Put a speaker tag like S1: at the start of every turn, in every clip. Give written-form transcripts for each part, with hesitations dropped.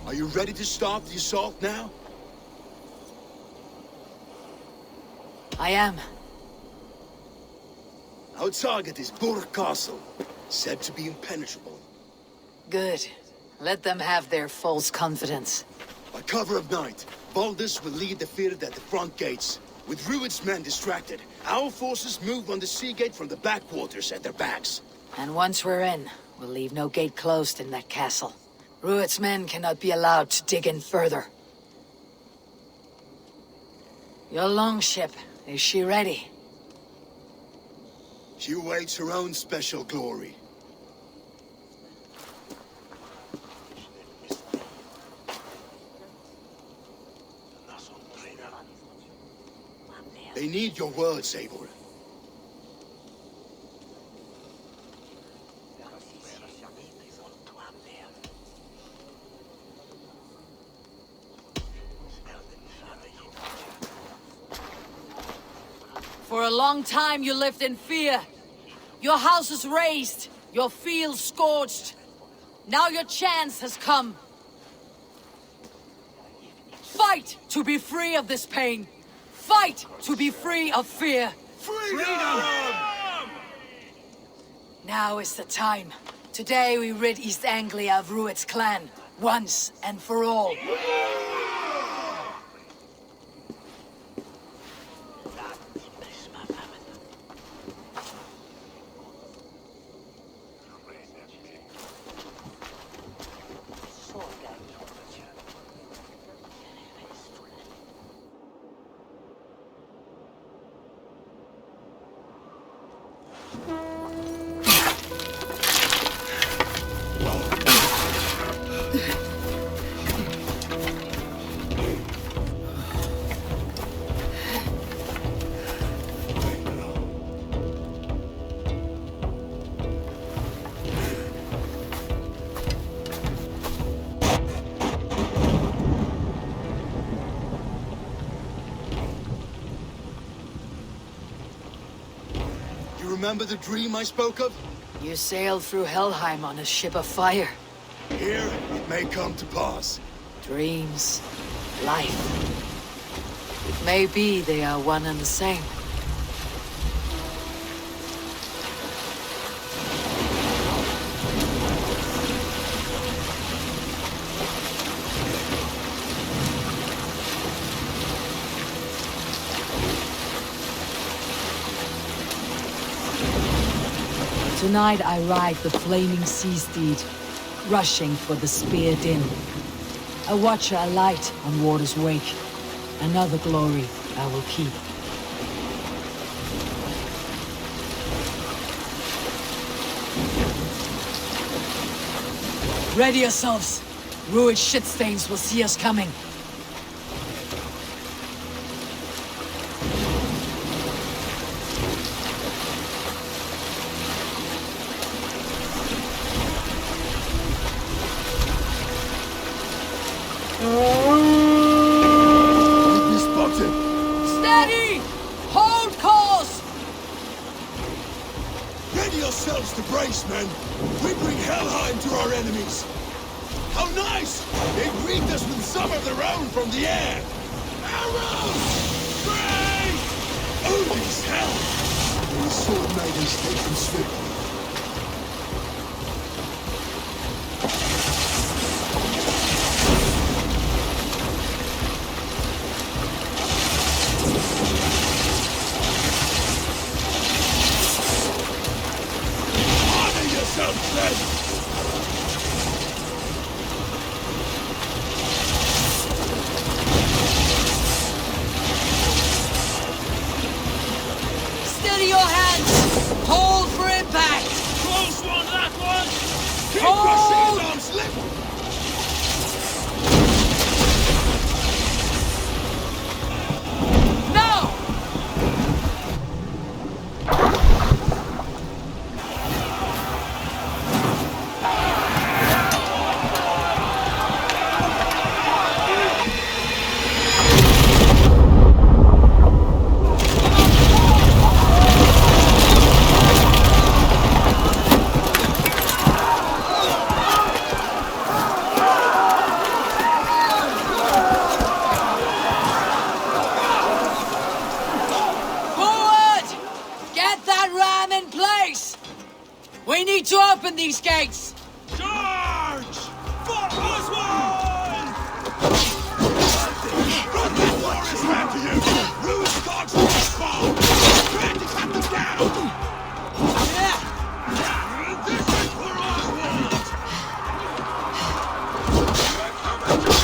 S1: Are you ready to start the assault now?
S2: I am.
S1: Our target is Burg Castle, said to be impenetrable.
S2: Good. Let them have their false confidence.
S1: By cover of night, Valdis will lead the field at the front gates. With Rued's men distracted, our forces move on the sea gate from the backwaters at their backs.
S2: And once we're in, we'll leave no gate closed in that castle. Rued's men cannot be allowed to dig in further. Your longship, is she ready?
S1: She awaits her own special glory. They need your words, Eivor.
S2: For a long time you lived in fear. Your houses razed, your fields scorched. Now your chance has come. Fight to be free of this pain. Fight to be free of fear.
S1: Freedom!
S2: Now is the time. Today we rid East Anglia of Rued's clan, once and for all.
S1: Remember the dream I spoke of?
S2: You sailed through Helheim on a ship of fire.
S1: Here, it may come to pass.
S2: Dreams, life. It may be they are one and the same. Tonight I ride the flaming sea steed, rushing for the spear din. A watcher alight on water's wake. Another glory I will keep. Ready yourselves. Rued shitstains will see us coming.
S1: Steady! Hold course! Ready yourselves to brace, men. We bring Helheim to our enemies. How nice! They greet us with some of their own from the air. Arrows! Brace! Odin's hell! These sword maidens take them swiftly.
S2: Steady your hands! Hold for impact!
S3: Close one, that one!
S1: Keep your shield arms lifted!
S2: Now! We need to open these gates!
S3: Charge! For Oswald!
S1: Run that forest back to you! Ruin the dog's spawn! Try to cut them down! This is for Oswald! You're coming to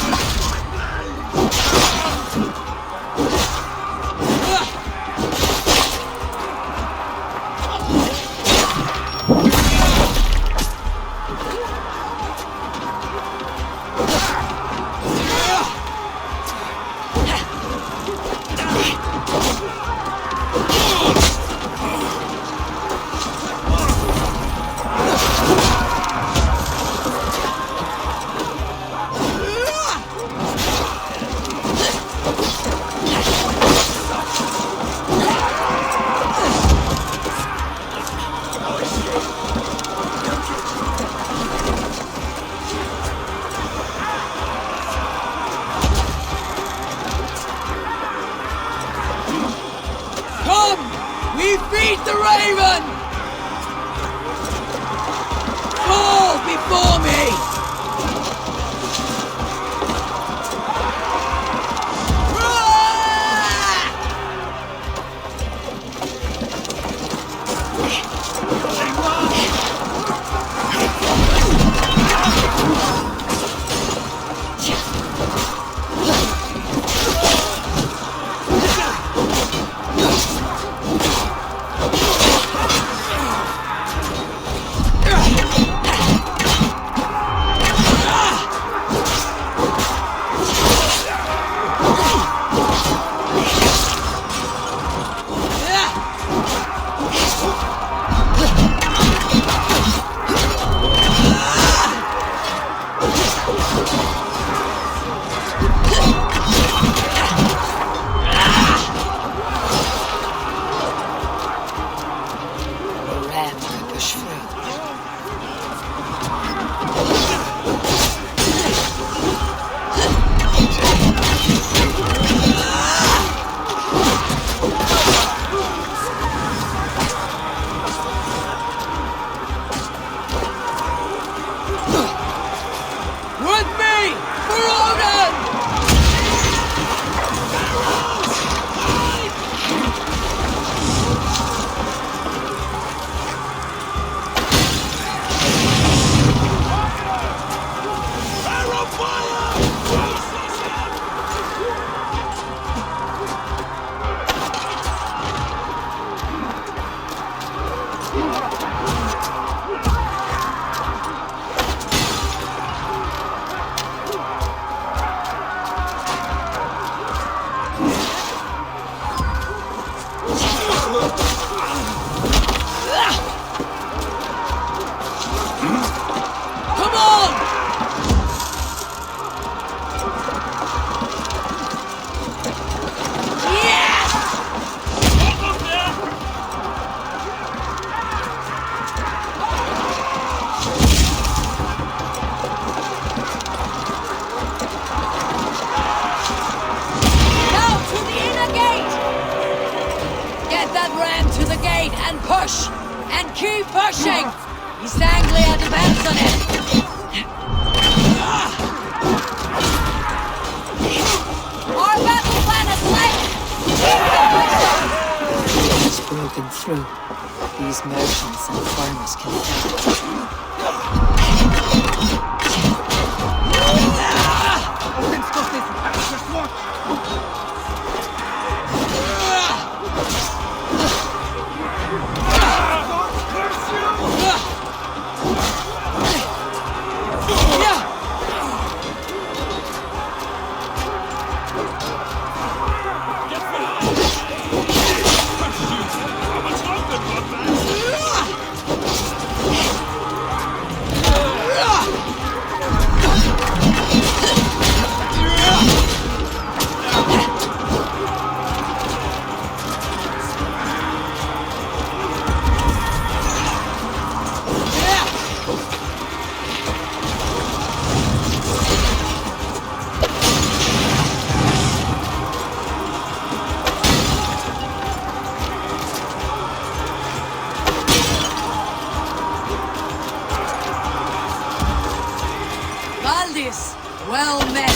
S2: Well met!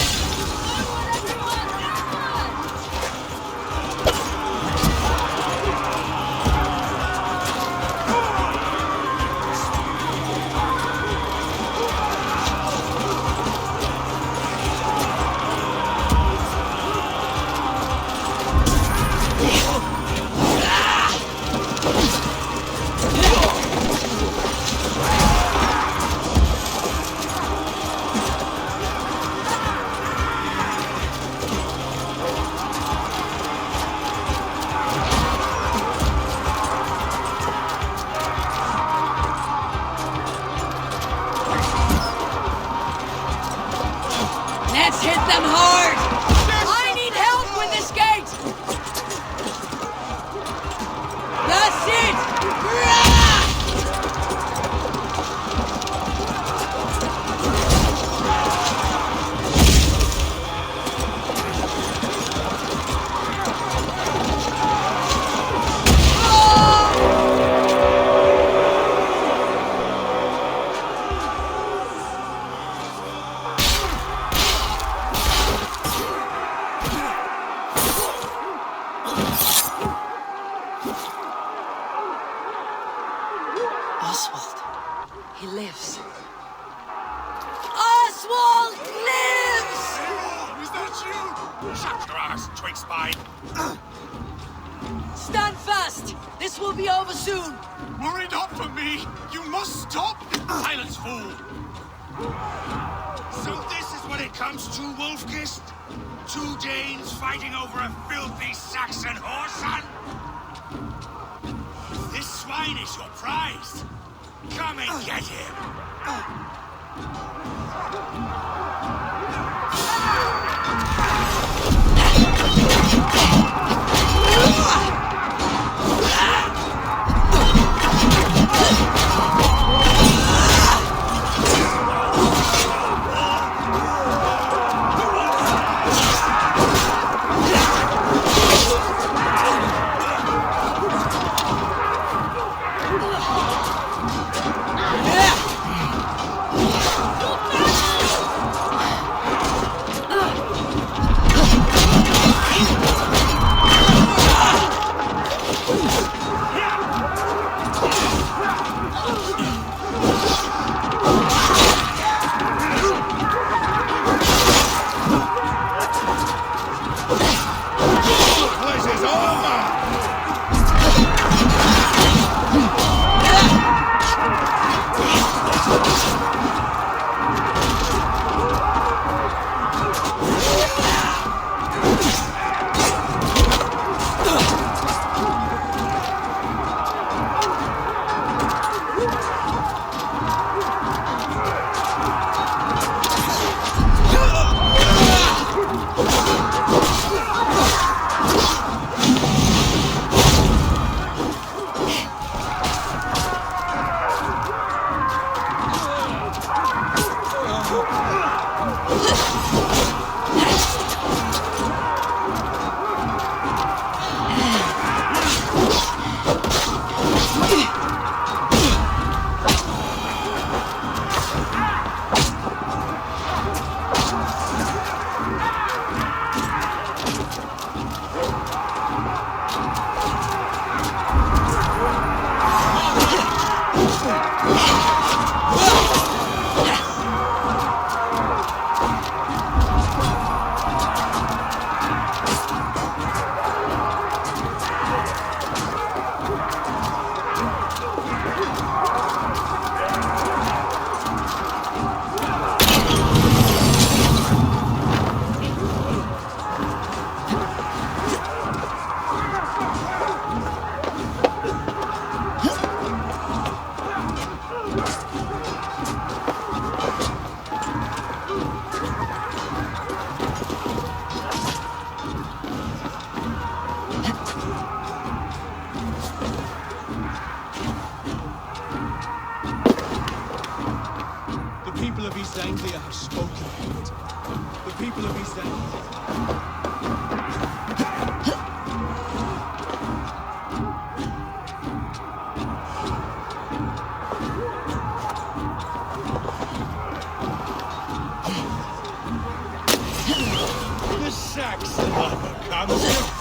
S2: Let's hit them hard! I need help with this gate! That's it! Oswald. He lives. Oswald lives!
S3: Was that you? Shut your ass, twig spine!
S2: Stand fast! This will be over soon!
S3: Worry not for me! You must stop! Silence, fool! So this is what it comes to, Wolfkist? 2 Danes fighting over a filthy Saxon whoreson? This swine is your prize! Come and get him!
S1: Langlais have spoken. The people of East Anglia.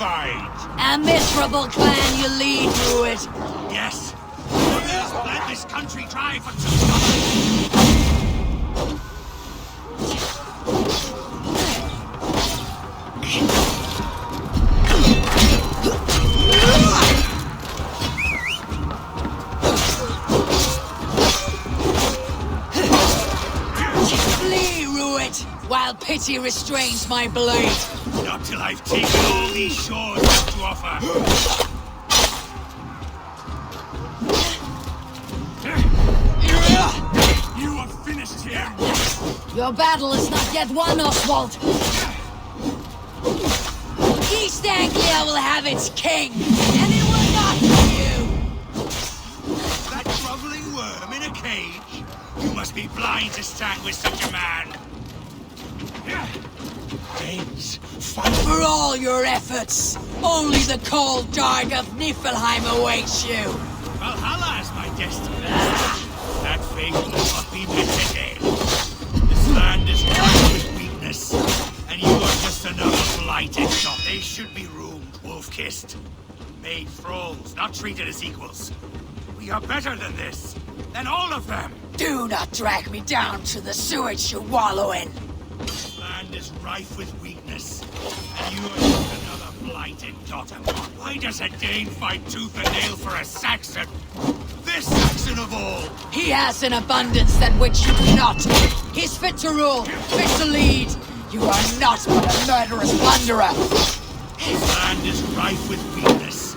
S3: fight!
S2: A miserable clan you lead through it.
S3: Yes. Others bled this country dry for 2 summers.
S2: Flee, Ruit, while pity restrains my blade.
S3: Not till I've taken all these shores have to offer. You have finished him!
S2: Your battle is not yet won, Oswald. East Anglia will have its king, and it will not be you!
S3: That groveling worm in a cage? You must be blind to stand with such a man! Danes, fight!
S2: For all your efforts, only the cold dark of Niflheim awaits you!
S3: Valhalla is my destiny. That fate will not be met today. This land is rife with weakness, and you are just another blighted dog. They should be roomed, wolf-kissed. Made thralls, not treated as equals. We are better than this, than all of them.
S2: Do not drag me down to the sewage you wallow in!
S3: This land is rife with weakness, and you are just another blighted daughter. Why does a Dane fight tooth and nail for a Saxon? This Saxon of all!
S2: He has an abundance than which you do not. He's fit to rule, fit to lead. You are not but a murderous plunderer.
S3: This land is rife with weakness.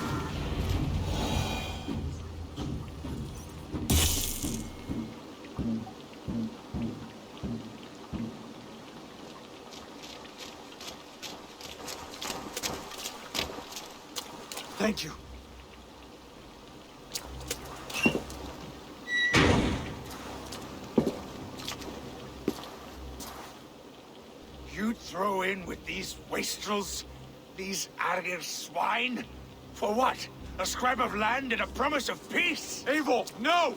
S1: Thank you.
S3: You throw in with these wastrels? These arrogant swine? For what? A scrap of land and a promise of peace?
S1: Eivor, no!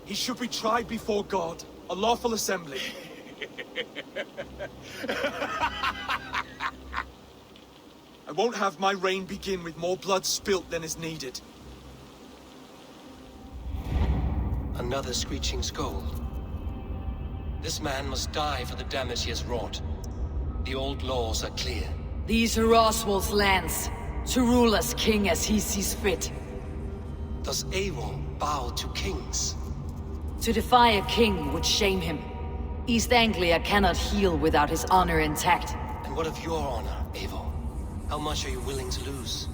S1: He should be tried before God, a lawful assembly. I won't have my reign begin with more blood spilt than is needed.
S4: Another screeching scold. This man must die for the damage he has wrought. The old laws are clear.
S2: These are Oswald's lands, to rule as king as he sees fit.
S4: Does Eivor bow to kings?
S2: To defy a king would shame him. East Anglia cannot heal without his honor intact.
S4: And what of your honor, Eivor? How much are you willing to lose?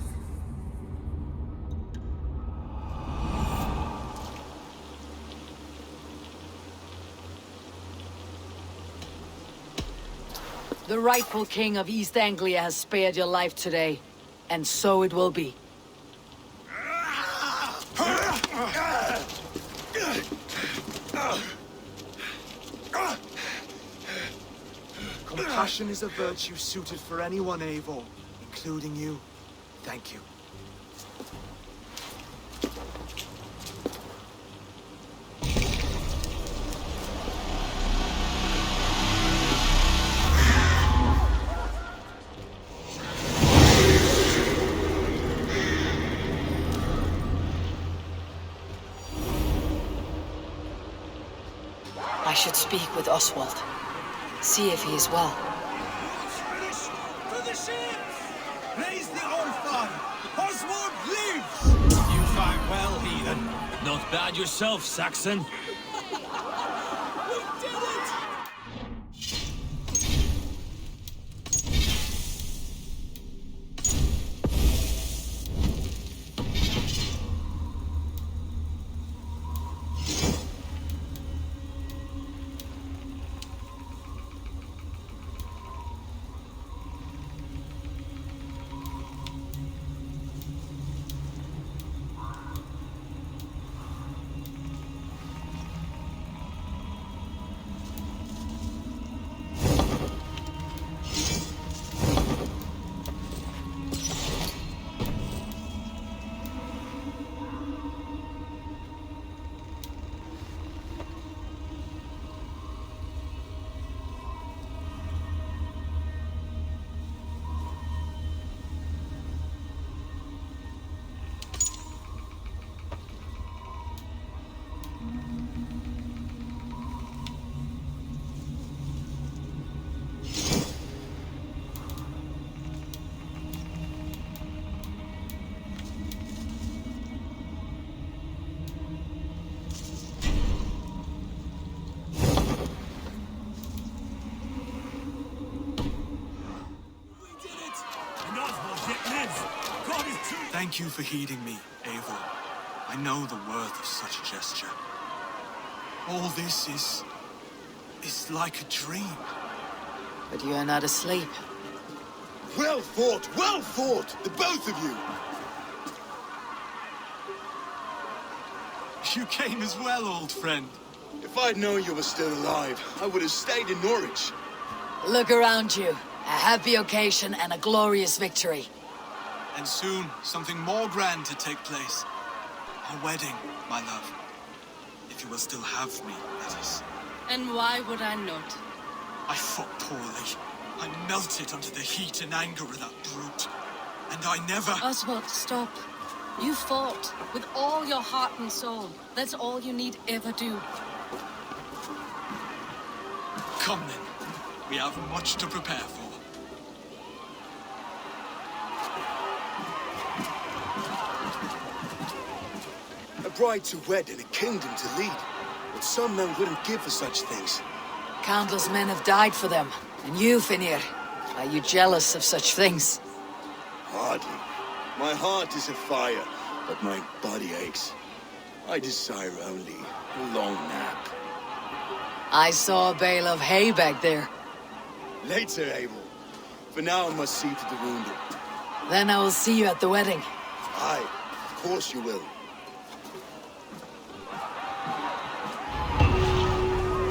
S2: The rightful king of East Anglia has spared your life today, and so it will be.
S1: Compassion is a virtue suited for anyone, Eivor, including you. Thank you.
S2: I should speak with Oswald. See if he is well.
S3: Finished! To the ships! Praise the All-Father! Oswald lives!
S5: You fight well, heathen. Not bad yourself, Saxon.
S6: Thank you for heeding me, Eivor. I know the worth of such a gesture. All this is like a dream.
S2: But you are not asleep.
S1: Well fought, the both of you!
S6: You came as well, old friend.
S1: If I'd known you were still alive, I would have stayed in Norwich.
S2: Look around you. A happy occasion and a glorious victory.
S6: And soon, something more grand to take place. A wedding, my love. If you will still have me, that is.
S7: And why would I not?
S6: I fought poorly. I melted under the heat and anger of that brute. And I never...
S7: Oswald, stop. You fought with all your heart and soul. That's all you need ever do.
S6: Come then. We have much to prepare for.
S1: A bride to wed and a kingdom to lead. But some men wouldn't give for such things.
S2: Countless men have died for them. And you, Finir, are you jealous of such things?
S1: Hardly. My heart is afire, but my body aches. I desire only a long nap.
S2: I saw a bale of hay back there.
S1: Later, Abel. For now, I must see to the wounded.
S2: Then I will see you at the wedding.
S1: Aye, of course you will.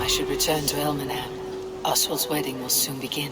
S2: I should return to Elmenham. Oswald's wedding will soon begin.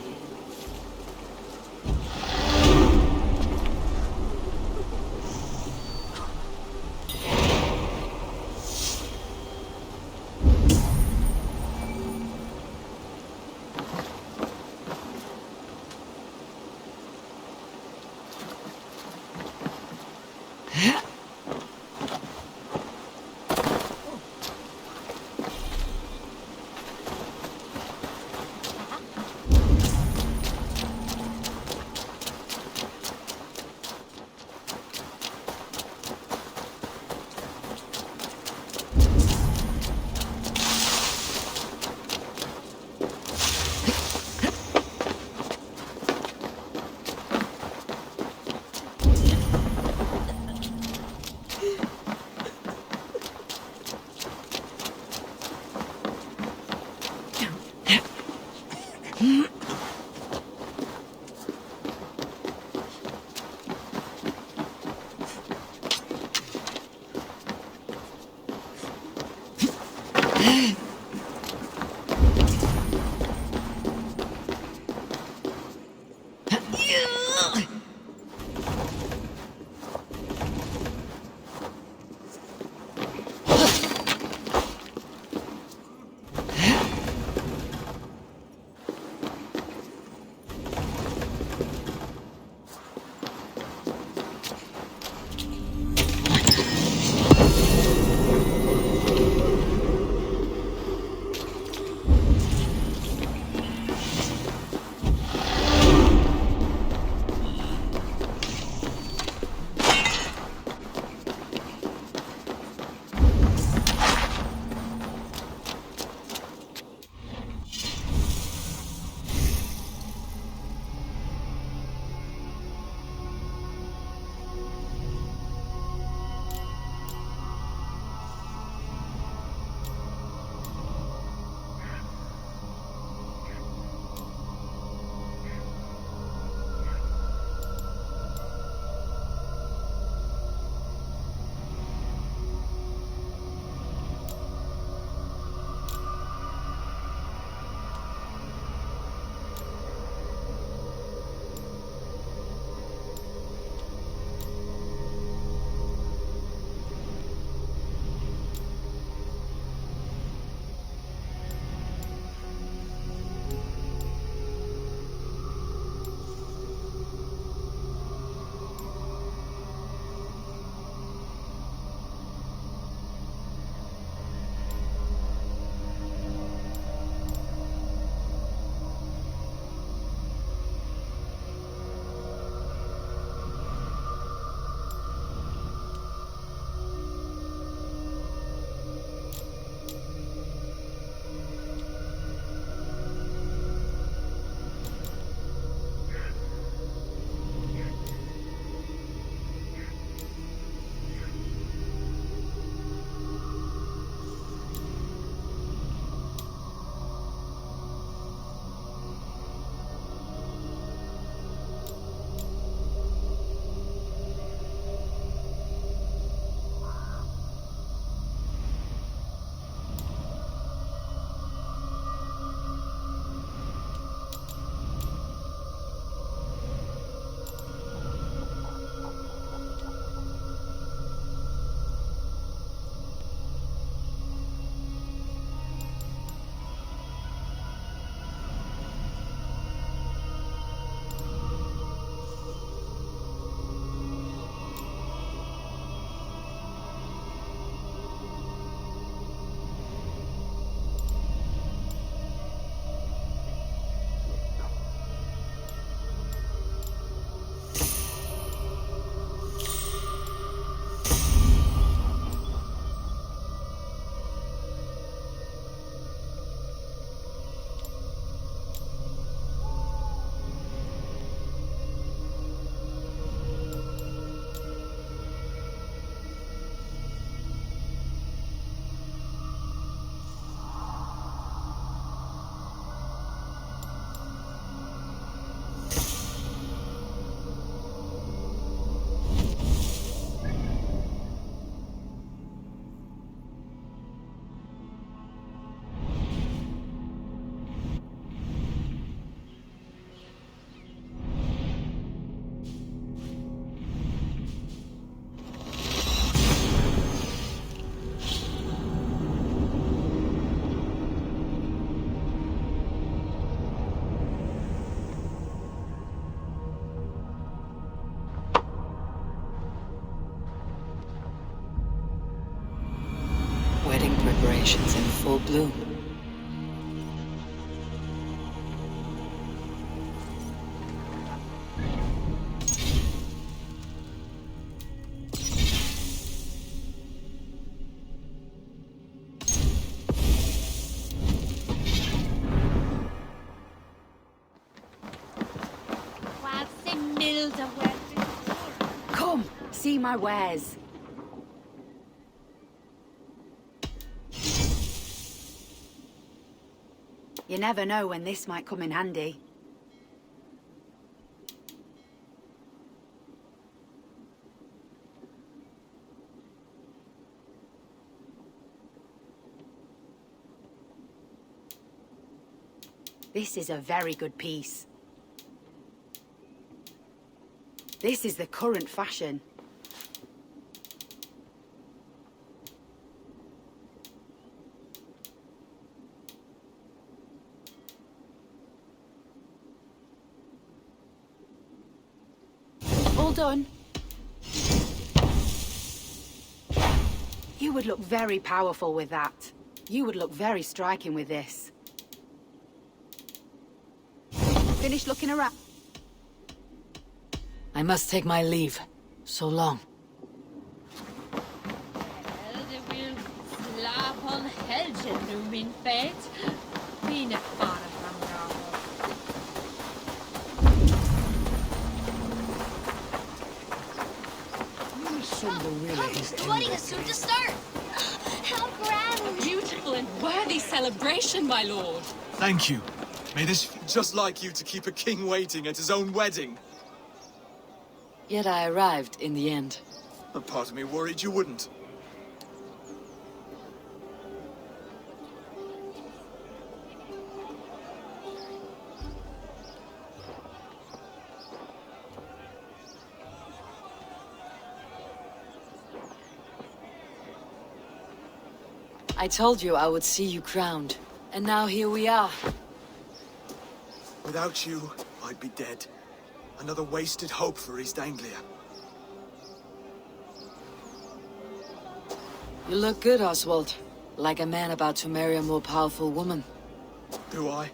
S2: emotions in full bloom.
S8: Come, see my wares. You never know when this might come in handy. This is a very good piece. This is the current fashion. All done. You would look very powerful with that. You would look very striking with this. Finish looking around.
S2: I must take my leave. So long.
S9: Det vil slå på en helgen nu, min fet. Mine fader fremgår.
S7: Wedding is soon to start. How grand!
S9: A beautiful and worthy celebration, my lord.
S6: Thank you. May this feel just like you to keep a king waiting at his own wedding.
S2: Yet I arrived in the end.
S6: A part of me worried you wouldn't.
S2: I told you I would see you crowned. And now here we are.
S6: Without you, I'd be dead. Another wasted hope for East Anglia.
S2: You look good, Oswald. Like a man about to marry a more powerful woman.
S6: Do I?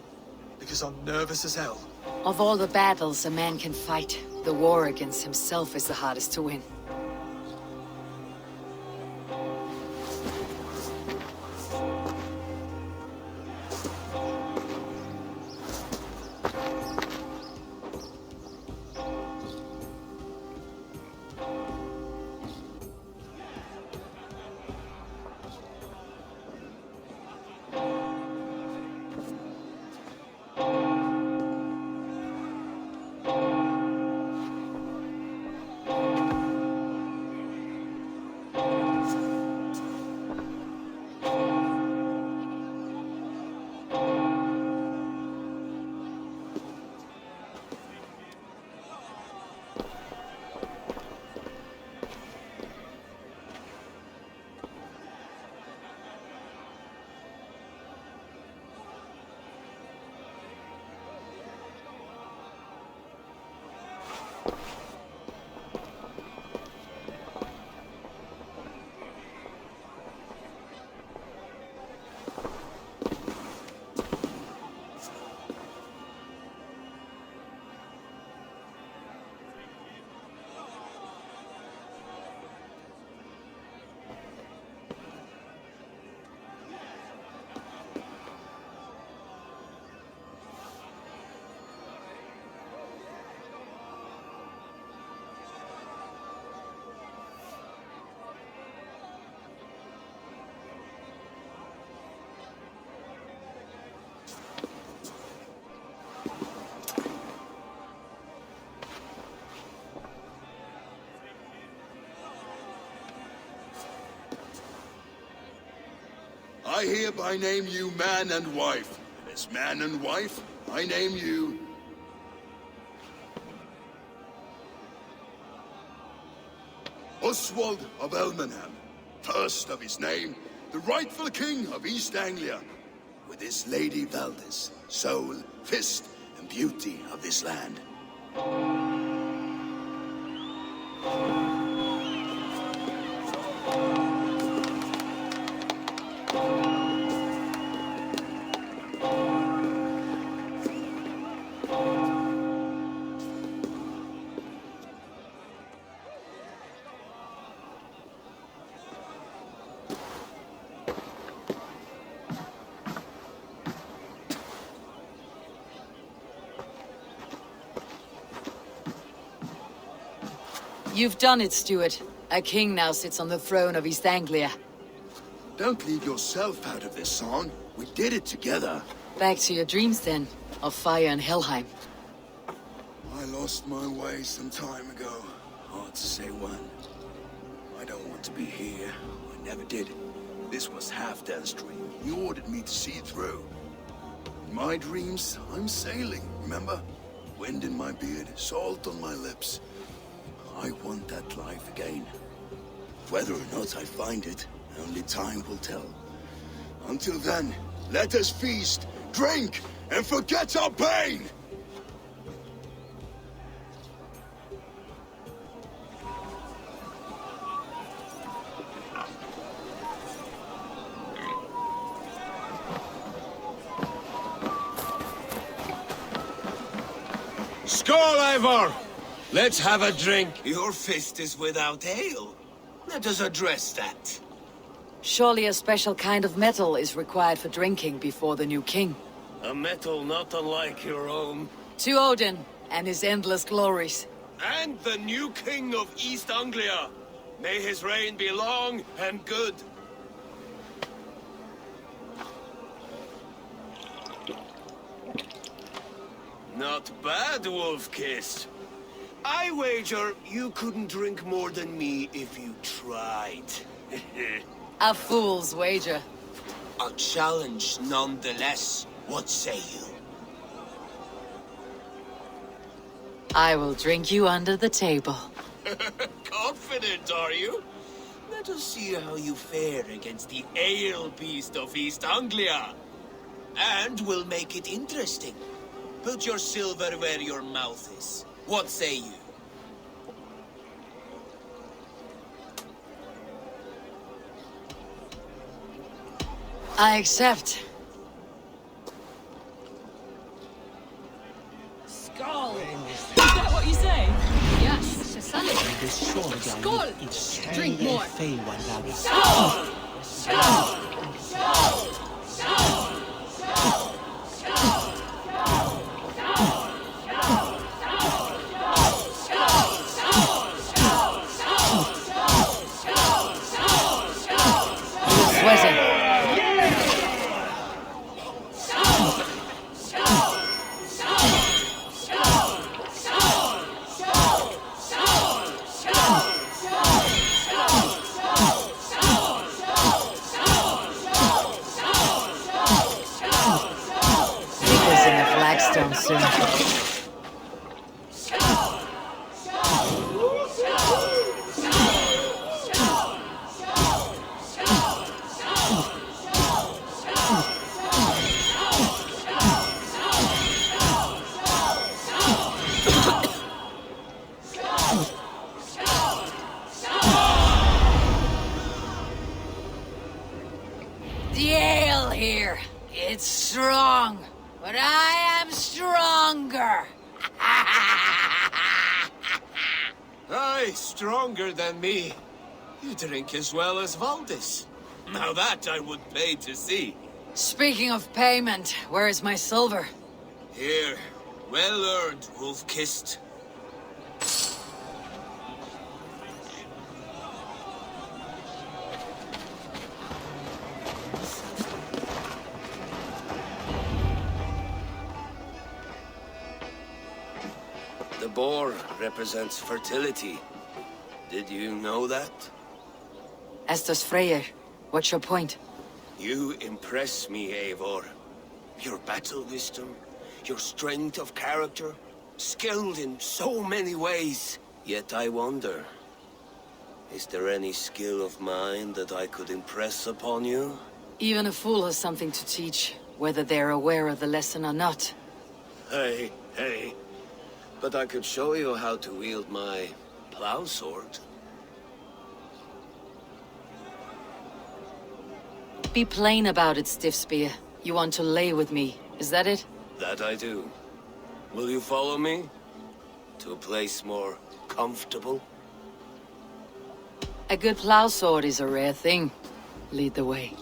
S6: Because I'm nervous as hell.
S2: Of all the battles a man can fight, the war against himself is the hardest to win.
S1: I hereby name you man and wife. And as man and wife, I name you... Oswald of Elmenham, first of his name, the rightful king of East Anglia, with his Lady Valdis, soul, fist, and beauty of this land.
S2: You've done it, Stuart. A king now sits on the throne of East Anglia.
S1: Don't leave yourself out of this, son. We did it together.
S2: Back to your dreams, then, of fire and Helheim.
S1: I lost my way some time ago. Hard to say when. I don't want to be here. I never did. This was Halfdan's dream. He ordered me to see it through. In my dreams, I'm sailing, remember? Wind in my beard, salt on my lips. I want that life again. Whether or not I find it, only time will tell. Until then, let us feast, drink, and forget our pain!
S3: Skål, Eivor! Let's have a drink.
S5: Your fist is without ale. Let us address that.
S2: Surely a special kind of metal is required for drinking before the new king.
S5: A metal not unlike your own.
S2: To Odin and his endless glories.
S5: And the new king of East Anglia. May his reign be long and good. Not bad, Wolf-Kissed. I wager you couldn't drink more than me if you tried.
S2: A fool's wager.
S5: A challenge nonetheless. What say you?
S2: I will drink you under the table.
S5: Confident, are you? Let us see how you fare against the ale beast of East Anglia. And we'll make it interesting. Put your silver where your mouth is. What say you?
S2: I accept.
S9: Skål! Is that what you say? Yes, Skål! Drink more! Skål!
S2: The ale here, it's strong, but I am stronger.
S5: Aye, stronger than me. You drink as well as Valdis. Now that I would pay to see.
S2: Speaking of payment, where is my silver?
S5: Here, well earned, Wolf-Kissed. The boar represents fertility. Did you know that?
S2: As does Freyr. What's your point?
S5: You impress me, Eivor. Your battle wisdom, your strength of character, skilled in so many ways. Yet I wonder, is there any skill of mine that I could impress upon you?
S2: Even a fool has something to teach, whether they're aware of the lesson or not.
S5: Hey. But I could show you how to wield my plow sword.
S2: Be plain about it, Stiffspear. You want to lay with me, is that it?
S5: That I do. Will you follow me? To a place more comfortable?
S2: A good plow sword is a rare thing. Lead the way.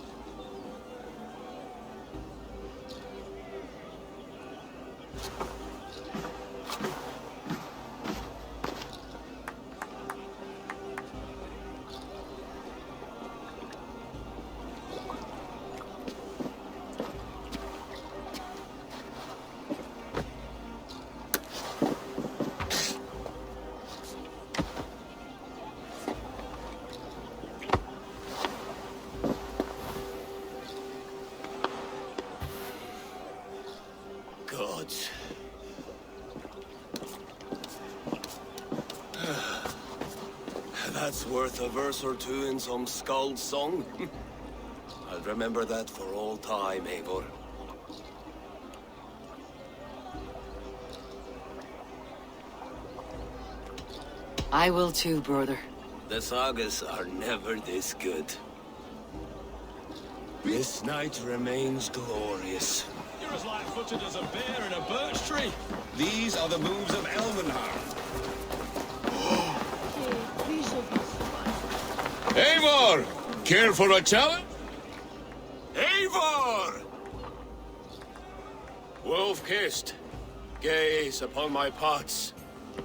S5: but... That's worth a verse or two in some skald's song. I'll remember that for all time, Eivor.
S2: I will too, brother.
S5: The sagas are never this good. This night remains glorious.
S1: You're as light-footed as a bear in a birch tree.
S10: These are the moves of Elvenhard.
S1: Eivor! Care for a challenge?
S5: Eivor! Wolf-kissed, gaze upon my pots.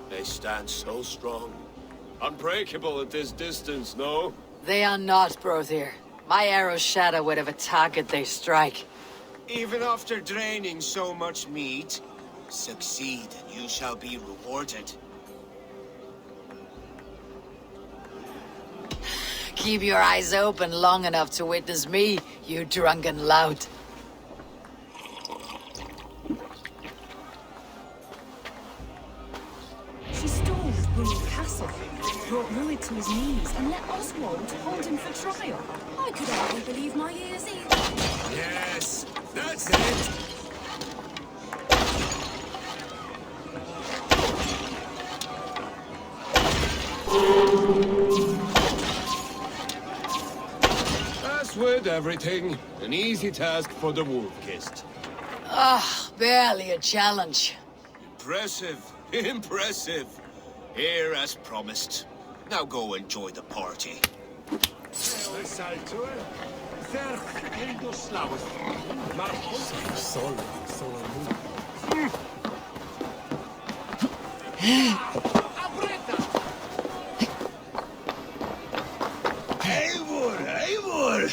S5: They stand so strong. Unbreakable at this distance, no?
S2: They are not, brother. My arrows shatter whatever target they strike.
S11: Even after draining so much meat, succeed and you shall be rewarded.
S2: Keep your eyes open long enough to witness me, you drunken lout.
S12: She stole Brilliant Castle, brought Ruid to his knees, and let Oswald hold him for trial. I could hardly believe my ears either.
S1: Yes, that's it. As with everything, an easy task for the wolf-kissed.
S2: Ah, barely a challenge.
S11: Impressive, impressive. Here as promised. Now go enjoy the party.
S1: Eivor, Eivor!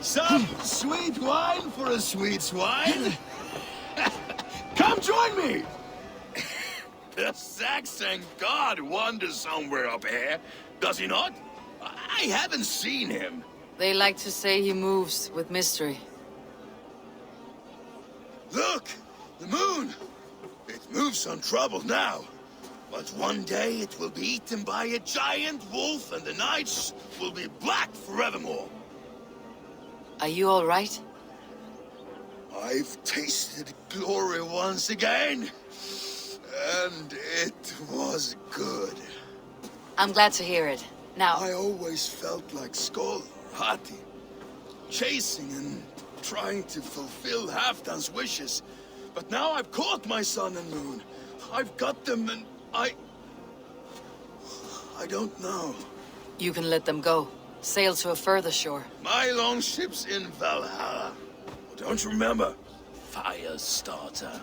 S1: Some sweet wine for a sweet swine? Come join me! The Saxon god wanders somewhere up here, does he not? I haven't seen him.
S2: They like to say he moves with mystery.
S1: Look! The moon! It moves untroubled now. But one day it will be eaten by a giant wolf and the nights will be black forevermore.
S2: Are you all right?
S1: I've tasted glory once again. And it was good.
S2: I'm glad to hear it. Now...
S1: I always felt like Skoll, Hati, chasing and trying to fulfill Halfdan's wishes. But now I've caught my sun and moon. I've got them and I don't know.
S2: You can let them go. Sail to a further shore.
S1: My longship's in Valhalla. Don't you remember? Fire starter.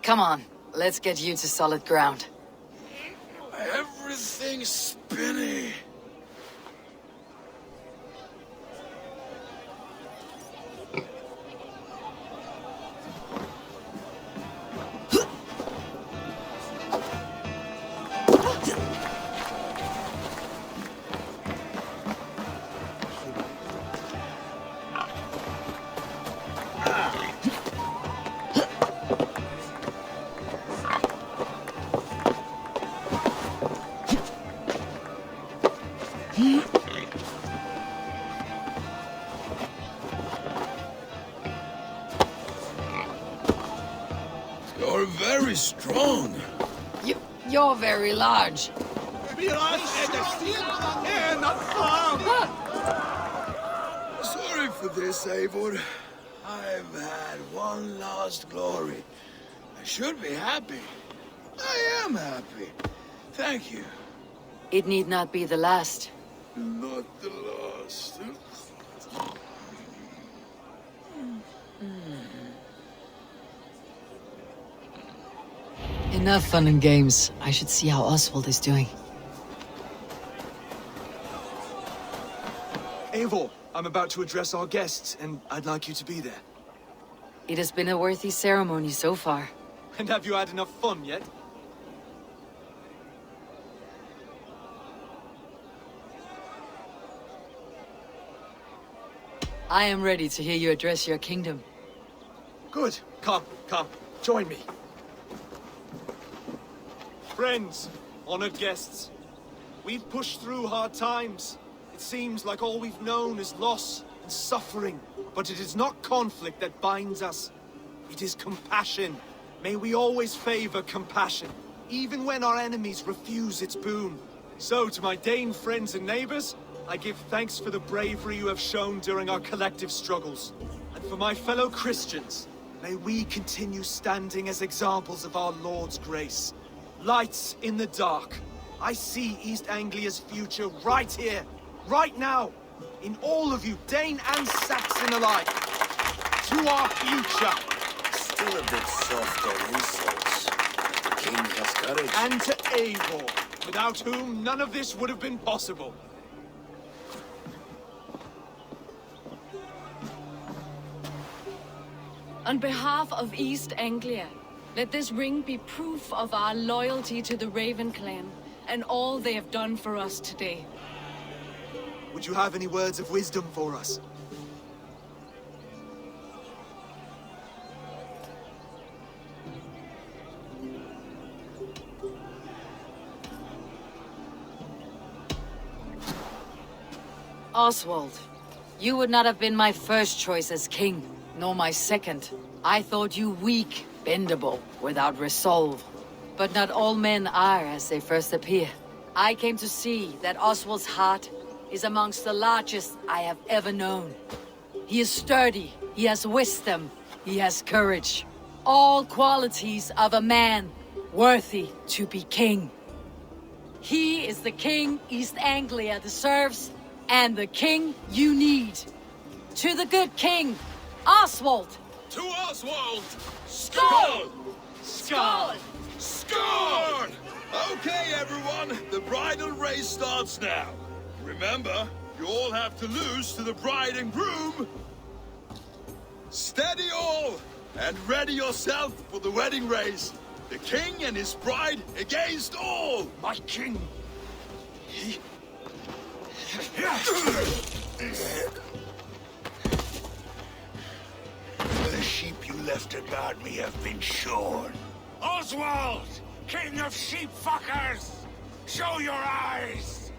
S2: Come on, let's get you to solid ground.
S1: Everything's spinny. You're very strong.
S2: You're very large.
S1: Sorry for this, Eivor. I've had one last glory. I should be happy. I am happy. Thank you.
S2: It need not be the last.
S1: Not the last.
S2: Enough fun and games. I should see how Oswald is doing.
S6: Eivor, I'm about to address our guests, and I'd like you to be there.
S2: It has been a worthy ceremony so far.
S6: And have you had enough fun yet?
S2: I am ready to hear you address your kingdom.
S6: Good. Come. Join me. Friends, honored guests. We've pushed through hard times. It seems like all we've known is loss and suffering. But it is not conflict that binds us. It is compassion. May we always favor compassion, even when our enemies refuse its boon. So, to my Dane friends and neighbors, I give thanks for the bravery you have shown during our collective struggles. And for my fellow Christians, may we continue standing as examples of our Lord's grace. Lights in the dark. I see East Anglia's future right here, right now, in all of you, Dane and Saxon alike. To our future.
S5: Still a bit soft on insults. The king has courage.
S6: And to Eivor, without whom none of this would have been possible.
S7: On behalf of East Anglia, let this ring be proof of our loyalty to the Raven clan and all they have done for us today.
S6: Would you have any words of wisdom for us?
S2: Oswald, you would not have been my first choice as king, nor my second. I thought you weak, bendable, without resolve. But not all men are as they first appear. I came to see that Oswald's heart is amongst the largest I have ever known. He is sturdy, he has wisdom, he has courage. All qualities of a man worthy to be king. He is the king East Anglia deserves, and the king you need. To the good king, Oswald!
S1: To Oswald!
S2: Skål!
S1: Skål! Skål! Okay, everyone, the bridal race starts now. Remember, you all have to lose to the bride and groom. Steady all, and ready yourself for the wedding race. The king and his bride against all.
S3: My king! The sheep you left to guard me have been shorn. Oswald! King of sheep fuckers! Show your eyes!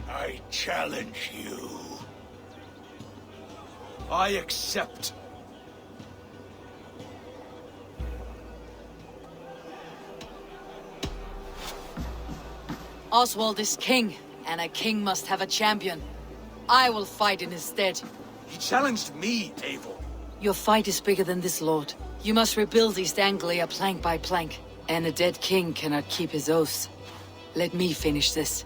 S3: I challenge you.
S6: I accept.
S2: Oswald is king, and a king must have a champion. I will fight in his stead.
S6: He challenged me, Eivor.
S2: Your fight is bigger than this, Lord. You must rebuild East Anglia plank by plank, and a dead king cannot keep his oaths. Let me finish this.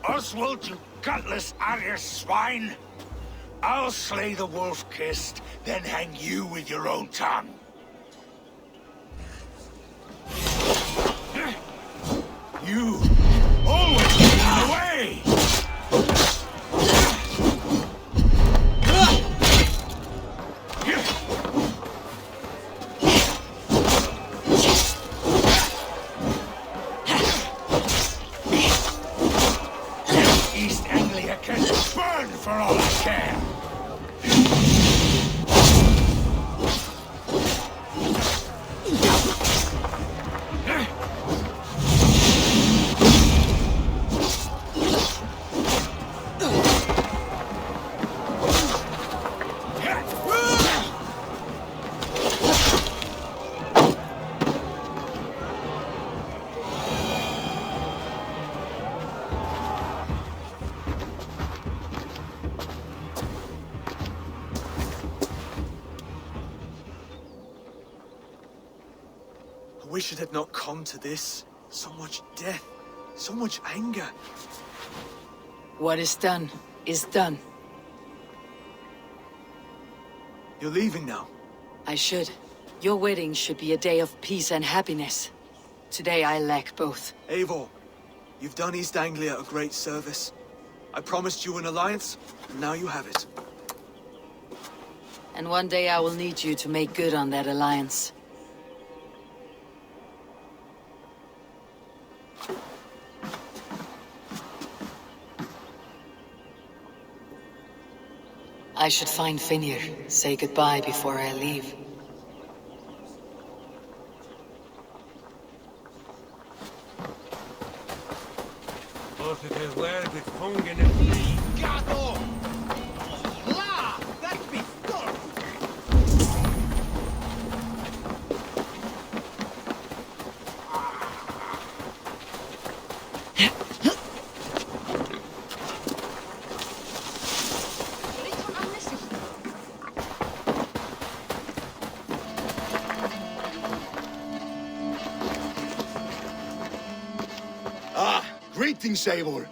S3: Oswald, you gutless Irish swine! I'll slay the wolf-kissed, then hang you with your own tongue. You always get in the way! East Anglia can burn for all I care!
S6: I wish it had not come to this. So much death, so much anger.
S2: What is done, is done.
S6: You're leaving now.
S2: I should. Your wedding should be a day of peace and happiness. Today I lack both.
S6: Eivor, you've done East Anglia a great service. I promised you an alliance, and now you have it.
S2: And one day I will need you to make good on that alliance. I should find Finnir, say goodbye before I leave.
S3: But it is well with Fungen and me. Gato! La! That be stuck!
S1: Greetings, Eivor.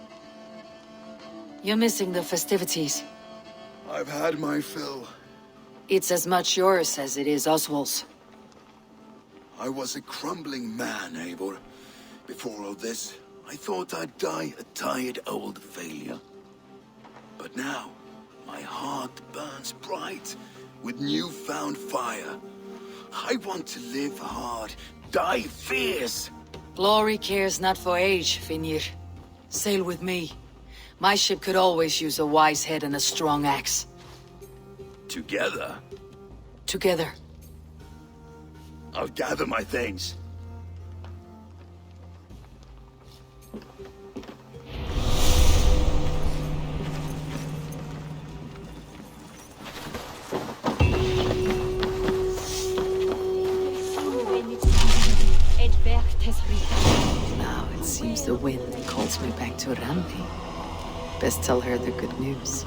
S2: You're missing the festivities.
S1: I've had my fill.
S2: It's as much yours as it is Oswald's.
S1: I was a crumbling man, Eivor. Before all this, I thought I'd die a tired old failure. But now, my heart burns bright with newfound fire. I want to live hard, die fierce.
S2: Glory cares not for age, Finnir. Sail with me. My ship could always use a wise head and a strong axe.
S1: Together?
S2: Together.
S1: I'll gather my things.
S2: Now it seems the wind calls me back to Rambi. Best tell her the good news.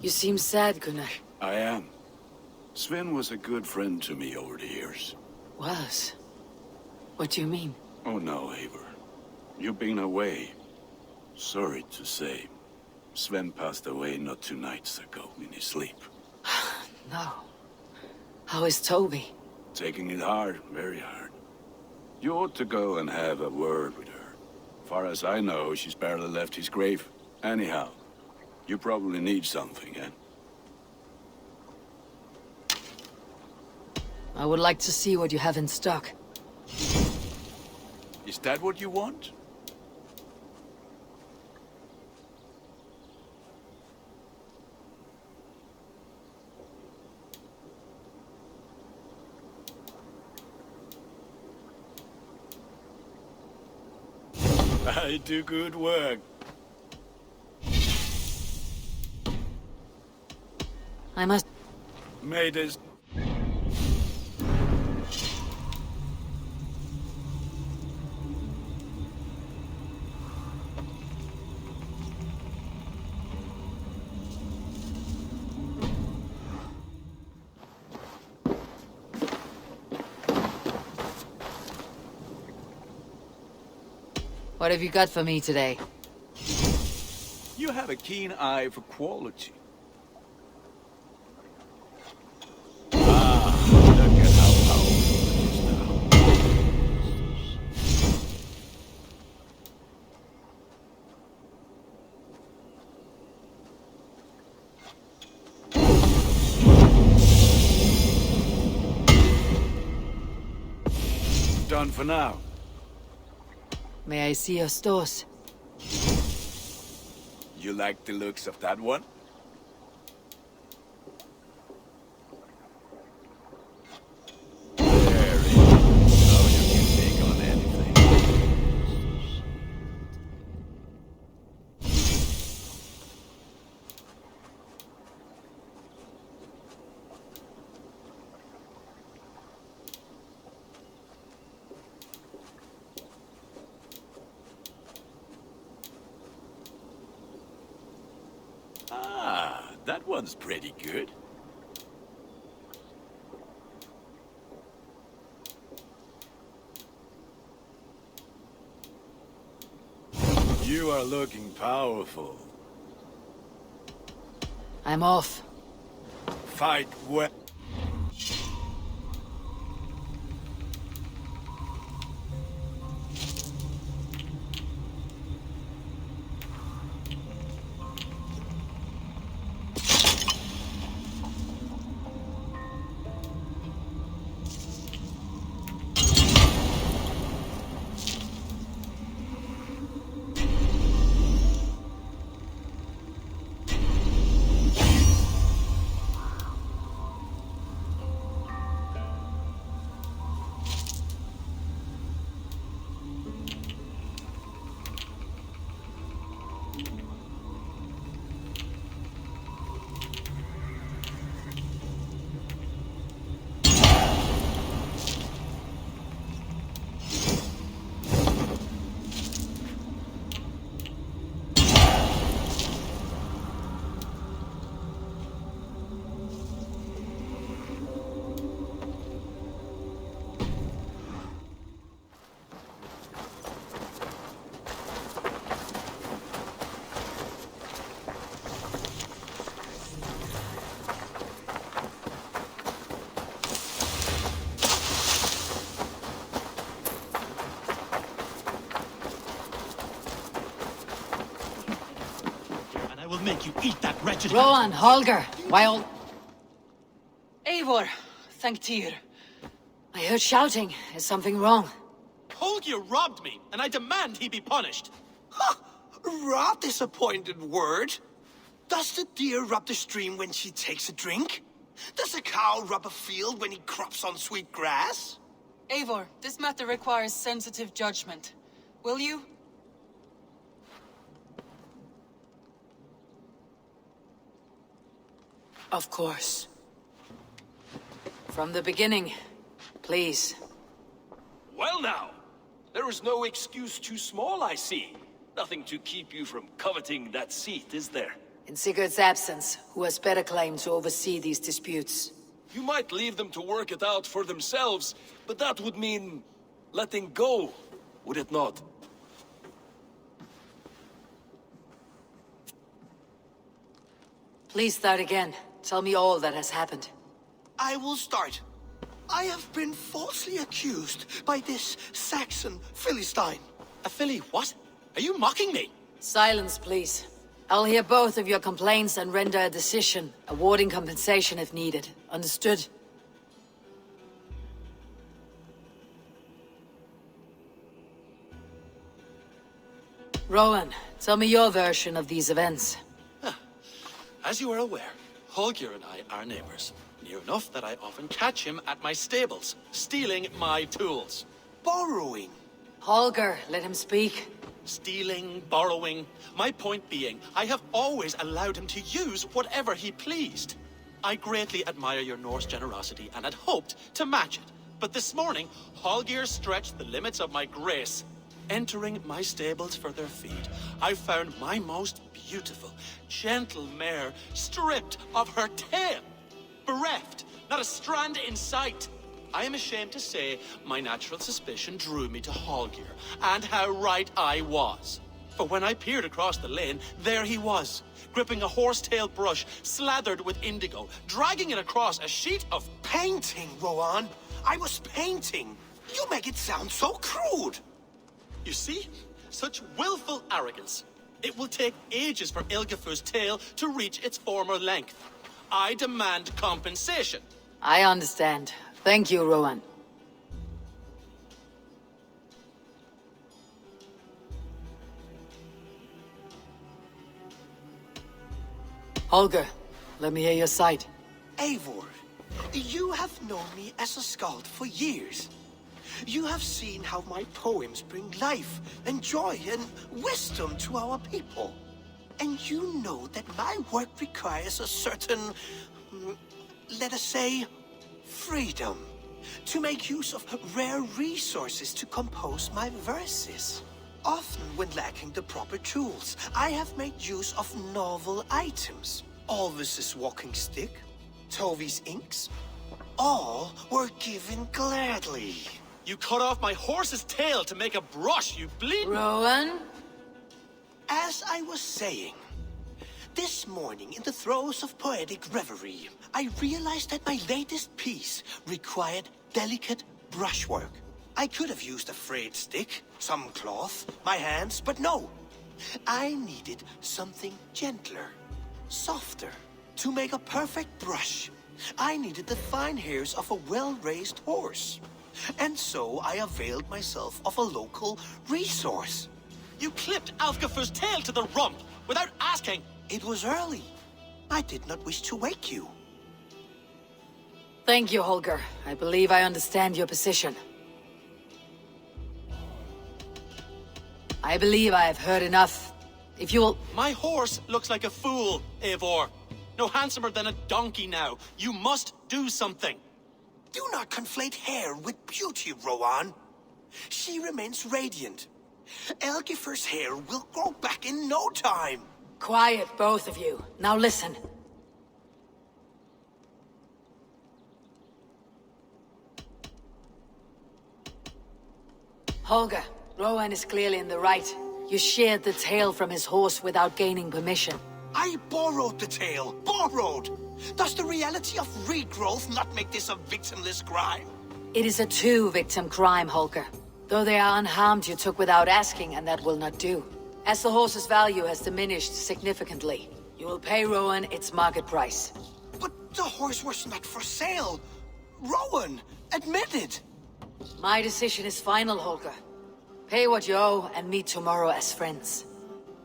S2: You seem sad, Gunnar.
S13: I am. Sven was a good friend to me over the years.
S2: Was? What do you mean?
S13: Oh no, Eivor. You've been away. Sorry to say. Sven passed away not 2 nights ago in his sleep.
S2: No. How is Toby?
S13: Taking it hard, very hard. You ought to go and have a word with her. Far as I know, she's barely left his grave. Anyhow, you probably need something, eh?
S2: I would like to see what you have in stock.
S13: Is that what you want? I do good work.
S2: I must...
S13: May this...
S2: What have you got for me today?
S13: You have a keen eye for quality. Look at how powerful it is now. Done for now.
S2: May I see your stores?
S13: You like the looks of that one? that one's pretty good. You are looking powerful.
S2: I'm off.
S13: Fight well.
S3: Will make you eat that wretched...
S2: Rowan, Holger, while... Eivor, thank Tyr. I heard shouting. Is something wrong?
S6: Holger robbed me, and I demand he be punished.
S5: Ha! Raw disappointed word. Does the deer rub the stream when she takes a drink? Does a cow rub a field when he crops on sweet grass?
S2: Eivor, this matter requires sensitive judgment. Will you? Of course. From the beginning, please.
S14: Well now, there is no excuse too small, I see. Nothing to keep you from coveting that seat, is there?
S2: In Sigurd's absence, who has better claim to oversee these disputes?
S14: You might leave them to work it out for themselves, but that would mean letting go, would it not?
S2: Please start again. Tell me all that has happened.
S5: I will start. I have been falsely accused by this Saxon Philistine.
S6: A Philly what? Are you mocking me?
S2: Silence, please. I'll hear both of your complaints and render a decision, awarding compensation if needed. Understood? Rowan, tell me your version of these events.
S6: As you are aware, Holger and I are neighbors. Near enough that I often catch him at my stables, stealing my tools.
S5: Borrowing.
S2: Holger, let him speak.
S6: Stealing, borrowing. My point being, I have always allowed him to use whatever he pleased. I greatly admire your Norse generosity and had hoped to match it. But this morning, Holger stretched the limits of my grace. Entering my stables for their feed, I found my most beautiful, gentle mare stripped of her tail. Bereft, not a strand in sight. I am ashamed to say my natural suspicion drew me to Holger, and how right I was. For when I peered across the lane, there he was, gripping a horsetail brush slathered with indigo, dragging it across a sheet of...
S5: Painting, Rowan. I was painting. You make it sound so crude.
S6: You see? Such willful arrogance. It will take ages for Ilgifu's tail to reach its former length. I demand compensation.
S2: I understand. Thank you, Rowan. Holger, let me hear your side.
S5: Eivor, you have known me as a skald for years. You have seen how my poems bring life and joy and wisdom to our people. And you know that my work requires a certain, let us say, freedom. To make use of rare resources to compose my verses. Often when lacking the proper tools, I have made use of novel items. Alvis's walking stick, Tovy's inks, all were given gladly.
S14: You cut off my horse's tail to make a brush, you bleeding...
S2: Rowan?
S5: As I was saying, this morning in the throes of poetic reverie, I realized that my latest piece required delicate brushwork. I could have used a frayed stick, some cloth, my hands, but no. I needed something gentler, softer. To make a perfect brush, I needed the fine hairs of a well-raised horse. And so I availed myself of a local resource.
S14: You clipped Alfgafur's tail to the rump, without asking.
S5: It was early. I did not wish to wake you.
S2: Thank you, Holger. I believe I understand your position. I believe I have heard enough. If you will...
S14: My horse looks like a fool, Eivor. No handsomer than a donkey now. You must do something.
S5: Do not conflate hair with beauty, Rowan. She remains radiant. Algifur's hair will grow back in no time.
S2: Quiet, both of you. Now listen. Holger, Rowan is clearly in the right. You sheared the tail from his horse without gaining permission.
S5: I borrowed the tail. Borrowed! Does the reality of regrowth not make this a victimless crime?
S2: It is a two-victim crime, Holger. Though they are unharmed, you took without asking, and that will not do. As the horse's value has diminished significantly, you will pay Rowan its market price.
S5: But the horse was not for sale. Rowan, admit it.
S2: My decision is final, Holger. Pay what you owe and meet tomorrow as friends.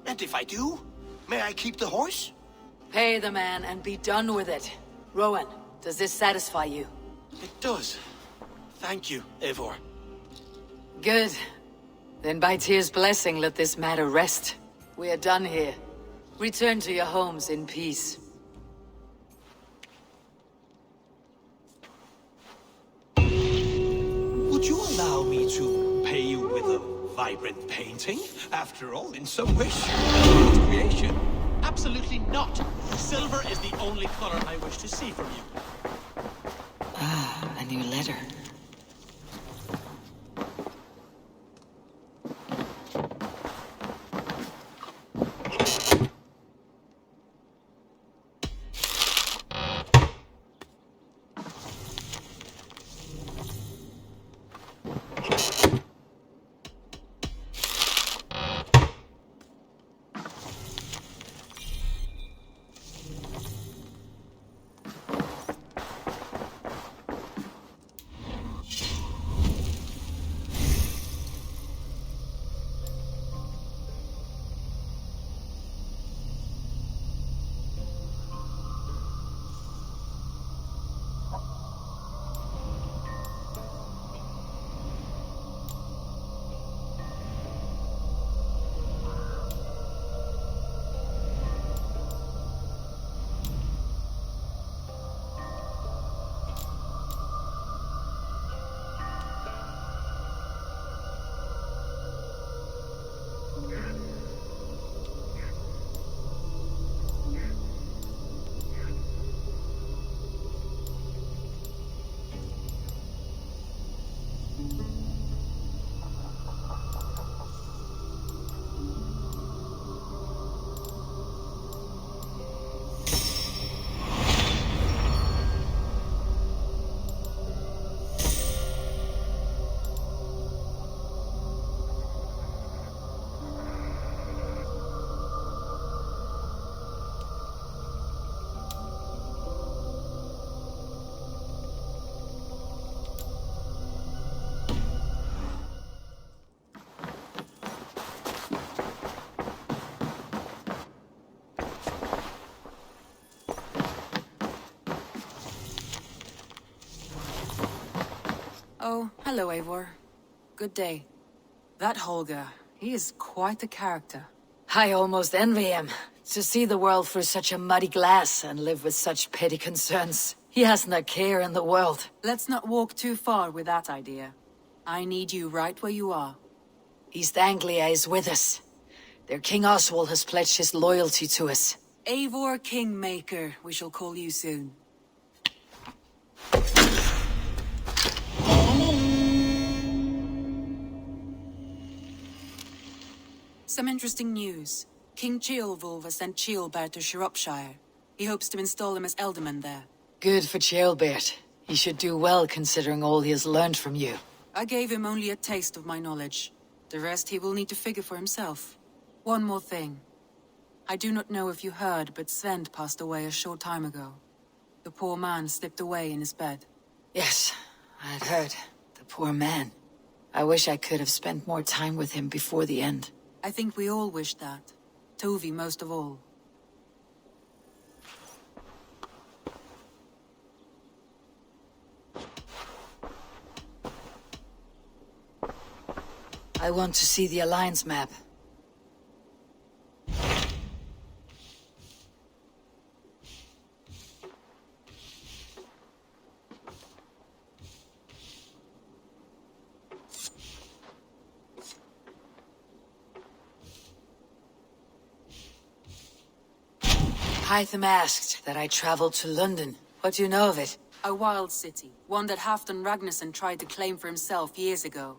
S5: And if I do, may I keep the horse?
S2: Pay the man and be done with it. Rowan, does this satisfy you?
S14: It does. Thank you, Eivor.
S2: Good. Then by Tyr's blessing, let this matter rest. We are done here. Return to your homes in peace.
S11: Would you allow me to pay you with a vibrant painting? After all, in some ways, creation.
S14: Absolutely not. Silver is the only color I wish to see from you.
S2: Ah, a new letter.
S15: Oh, hello, Eivor. Good day. That Holger, he is quite the character.
S2: I almost envy him. To see the world through such a muddy glass and live with such petty concerns. He hasn't a care in the world.
S15: Let's not walk too far with that idea. I need you right where you are.
S2: East Anglia is with us. Their King Oswald has pledged his loyalty to us. Eivor Kingmaker, we shall call you soon. Some interesting news. King Ceolwulf has sent Ceolbert to Shropshire. He hopes to install him as Ealdorman there. Good for Ceolbert. He should do well considering all he has learned from you. I gave him only a taste of my knowledge. The rest he will need to figure for himself. One more thing. I do not know if you heard, but Sven passed away a short time ago. The poor man slipped away in his bed. Yes, I had heard. The poor man. I wish I could have spent more time with him before the end. I think we all wish that. Tovi most of all. I want to see the Alliance map. Hytham asked that I traveled to London. What do you know of it? A wild city. One that Halfdan Ragnarsson tried to claim for himself years ago.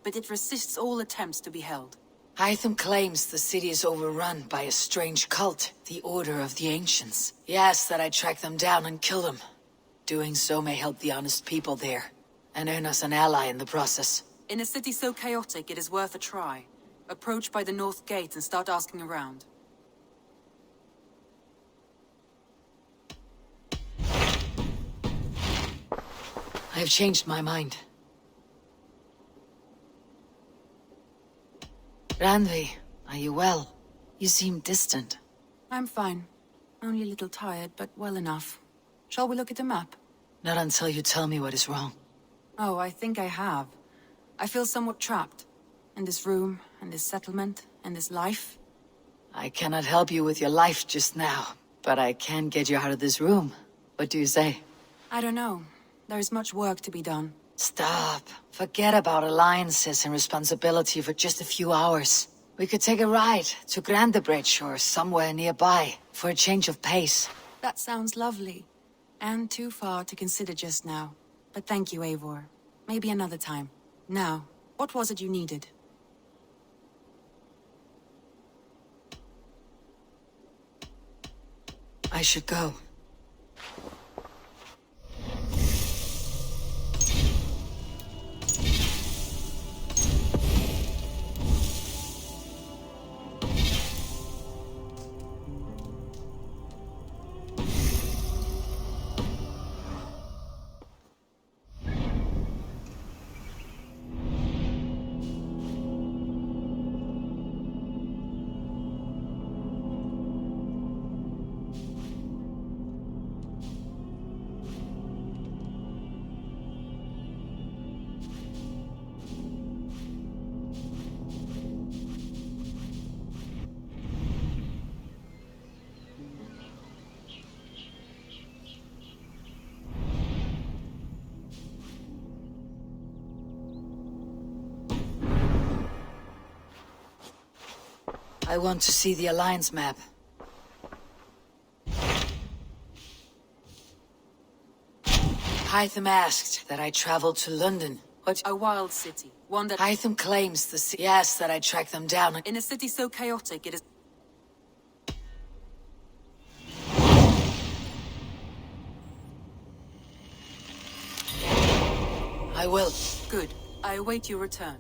S2: But it resists all attempts to be held. Hytham claims the city is overrun by a strange cult, the Order of the Ancients. He asks that I track them down and kill them. Doing so may help the honest people there, and earn us an ally in the process. In a city so chaotic, it is worth a try. Approach by the North Gate and start asking around. I have changed my mind. Randvi, are you well? You seem distant. I'm fine. Only a little tired, but well enough. Shall we look at the map? Not until you tell me what is wrong. Oh, I think I have. I feel somewhat trapped. In this room, in this settlement, in this life. I cannot help you with your life just now, but I can get you out of this room. What do you say? I don't know. There is much work to be done. Stop. Forget about alliances and responsibility for just a few hours. We could take a ride to Grandebridge or somewhere nearby for a change of pace. That sounds lovely. And too far to consider just now. But thank you, Eivor. Maybe another time. Now, what was it you needed? I should go. I want to see the Alliance map. Hytham asked that I travel to London. What? A wild city. One that Hytham claims the city. He asked that I track them down. In a city so chaotic, it is... I will. Good. I await your return.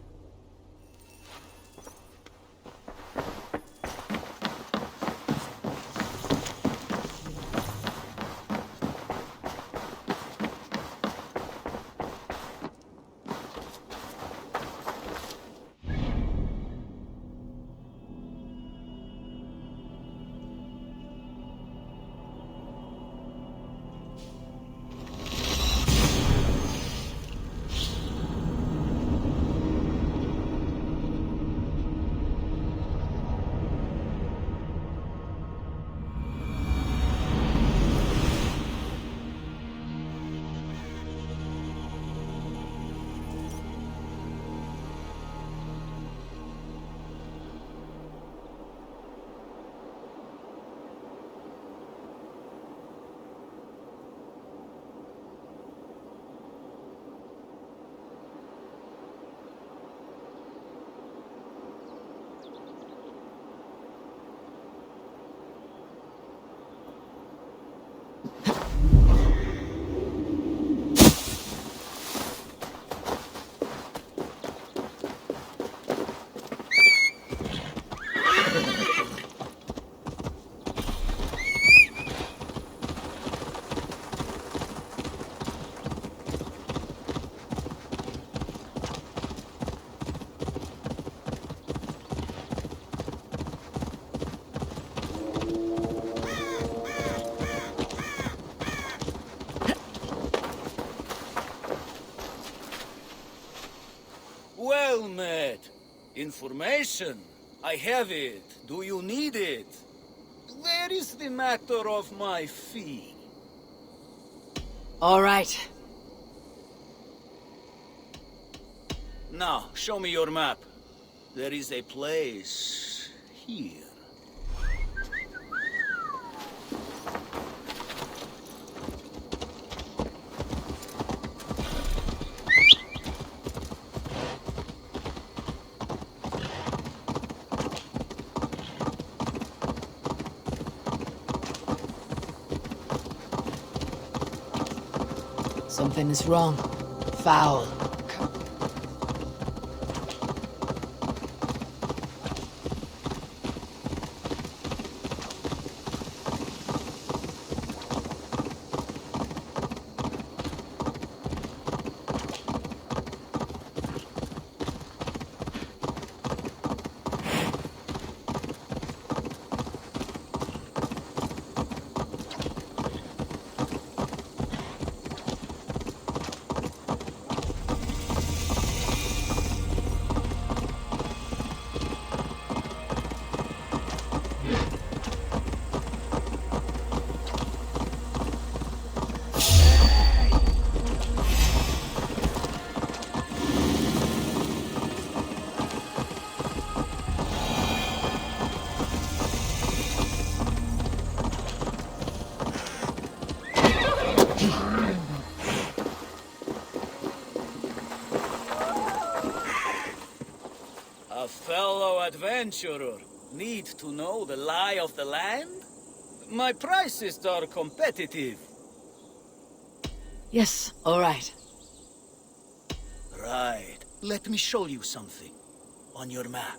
S16: Information? I have it. Do you need it? Where is the matter of my fee?
S2: All right.
S16: Now, show me your map. There is a place here.
S2: Something is wrong. Foul.
S16: Fellow adventurer, need to know the lie of the land? My prices are competitive.
S2: Yes, all right.
S16: Right. Let me show you something. On your map.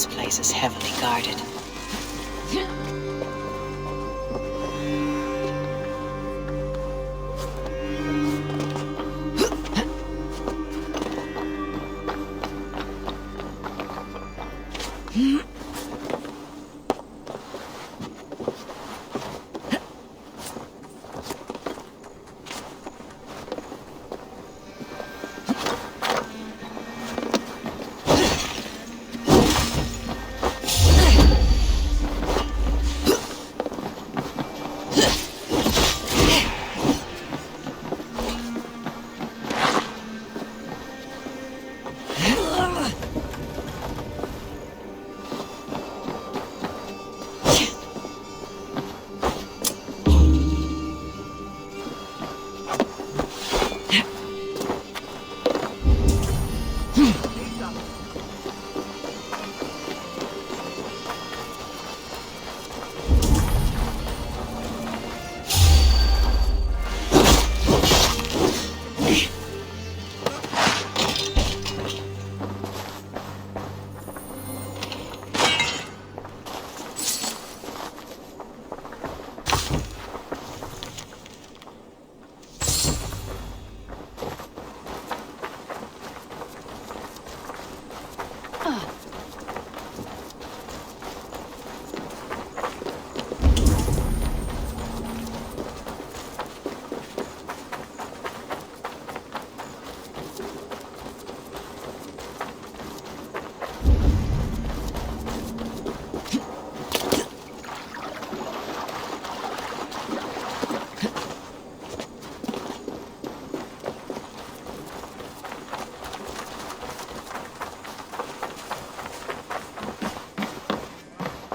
S2: This place is heavily guarded.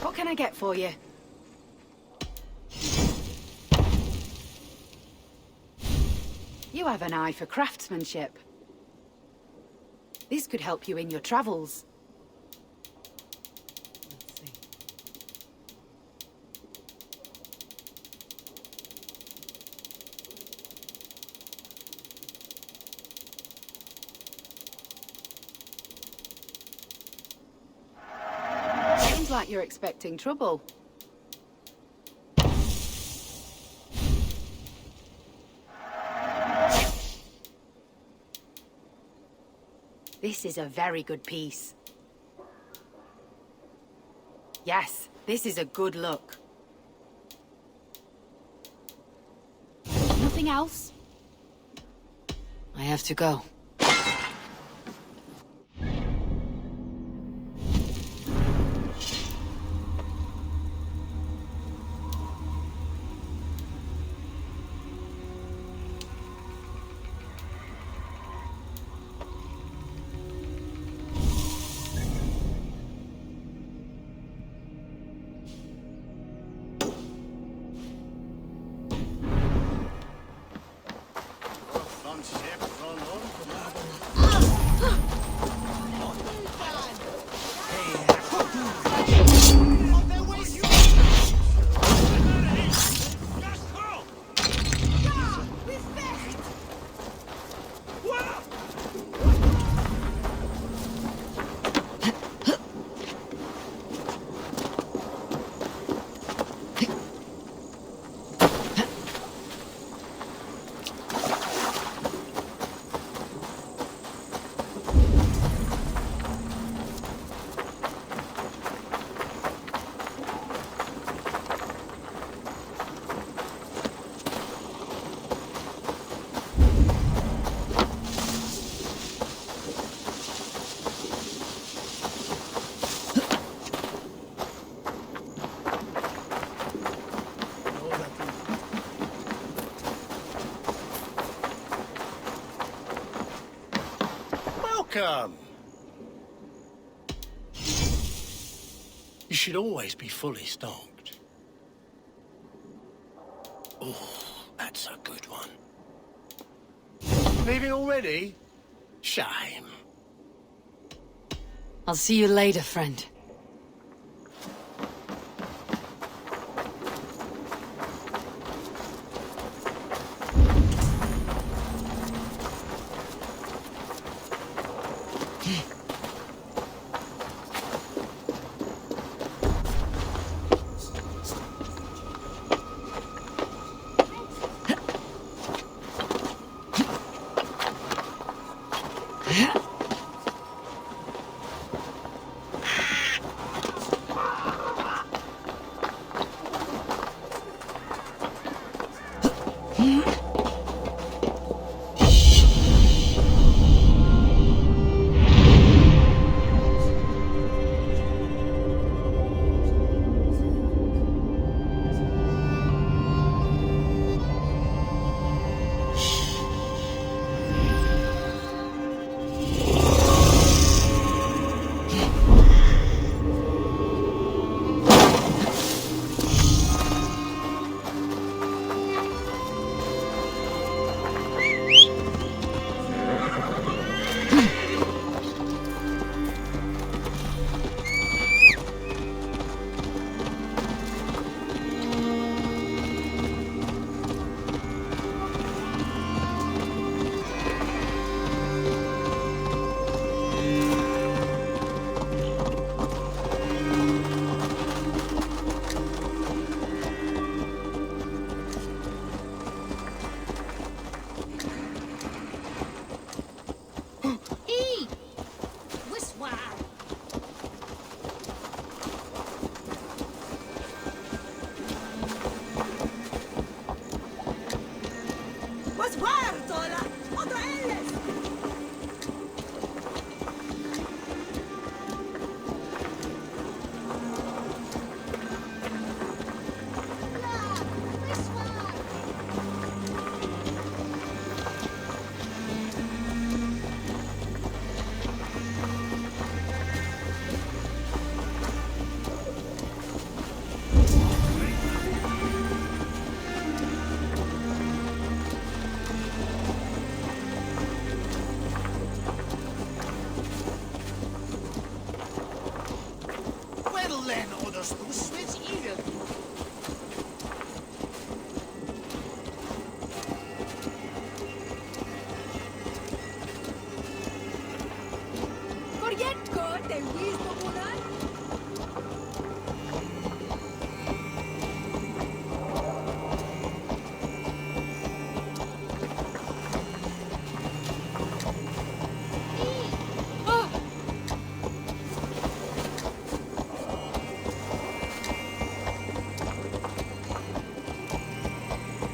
S8: What can I get for you? You have an eye for craftsmanship. This could help you in your travels. Seems like you're expecting trouble. This is a very good piece. Yes, this is a good look. Nothing else?
S2: I have to go.
S17: Welcome. You should always be fully stocked. Oh, that's a good one. Leaving already? Shame.
S2: I'll see you later, friend.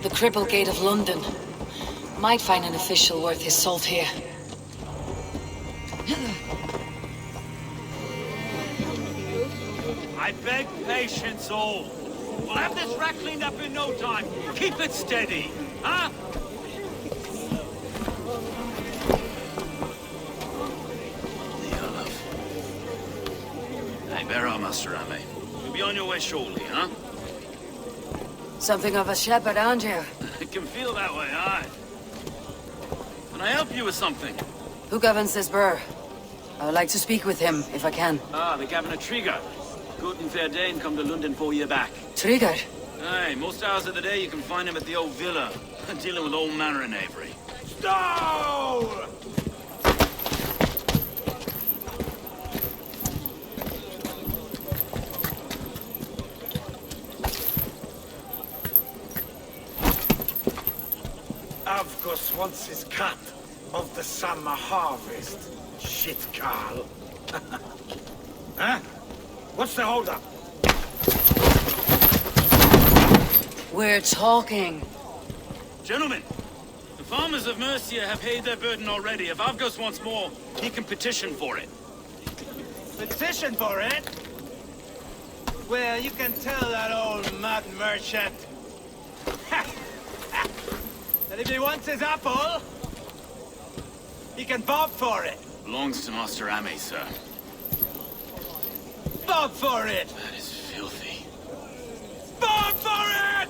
S2: The Cripple Gate of London. Might find an official worth his salt here.
S3: I beg patience, all. We'll have this wreck cleaned up in no time. Keep it steady, huh? Hey, bear on, Master Ame. You'll be on your way shortly, huh?
S2: Something of a shepherd, aren't you?
S3: It can feel that way, aye. Can I help you with something?
S2: Who governs this burr? I would like to speak with him, if I can.
S3: Ah, the Governor Trigger. Good and fair Dane come to London 4 year back.
S2: Trigger?
S3: Aye, most hours of the day you can find him at the old villa, dealing with all manner of knavery. Stone!
S18: Avgos wants his cut of the summer harvest. Shit, Carl. Huh? What's the holdup?
S2: We're talking.
S3: Gentlemen, the farmers of Mercia have paid their burden already. If Avgos wants more, he can petition for it.
S18: Petition for it? Well, you can tell that old mud merchant that if he wants his apple, he can bob for it.
S3: Belongs to Master Ame, sir.
S18: Bob for it!
S3: That is filthy.
S18: Bob for it!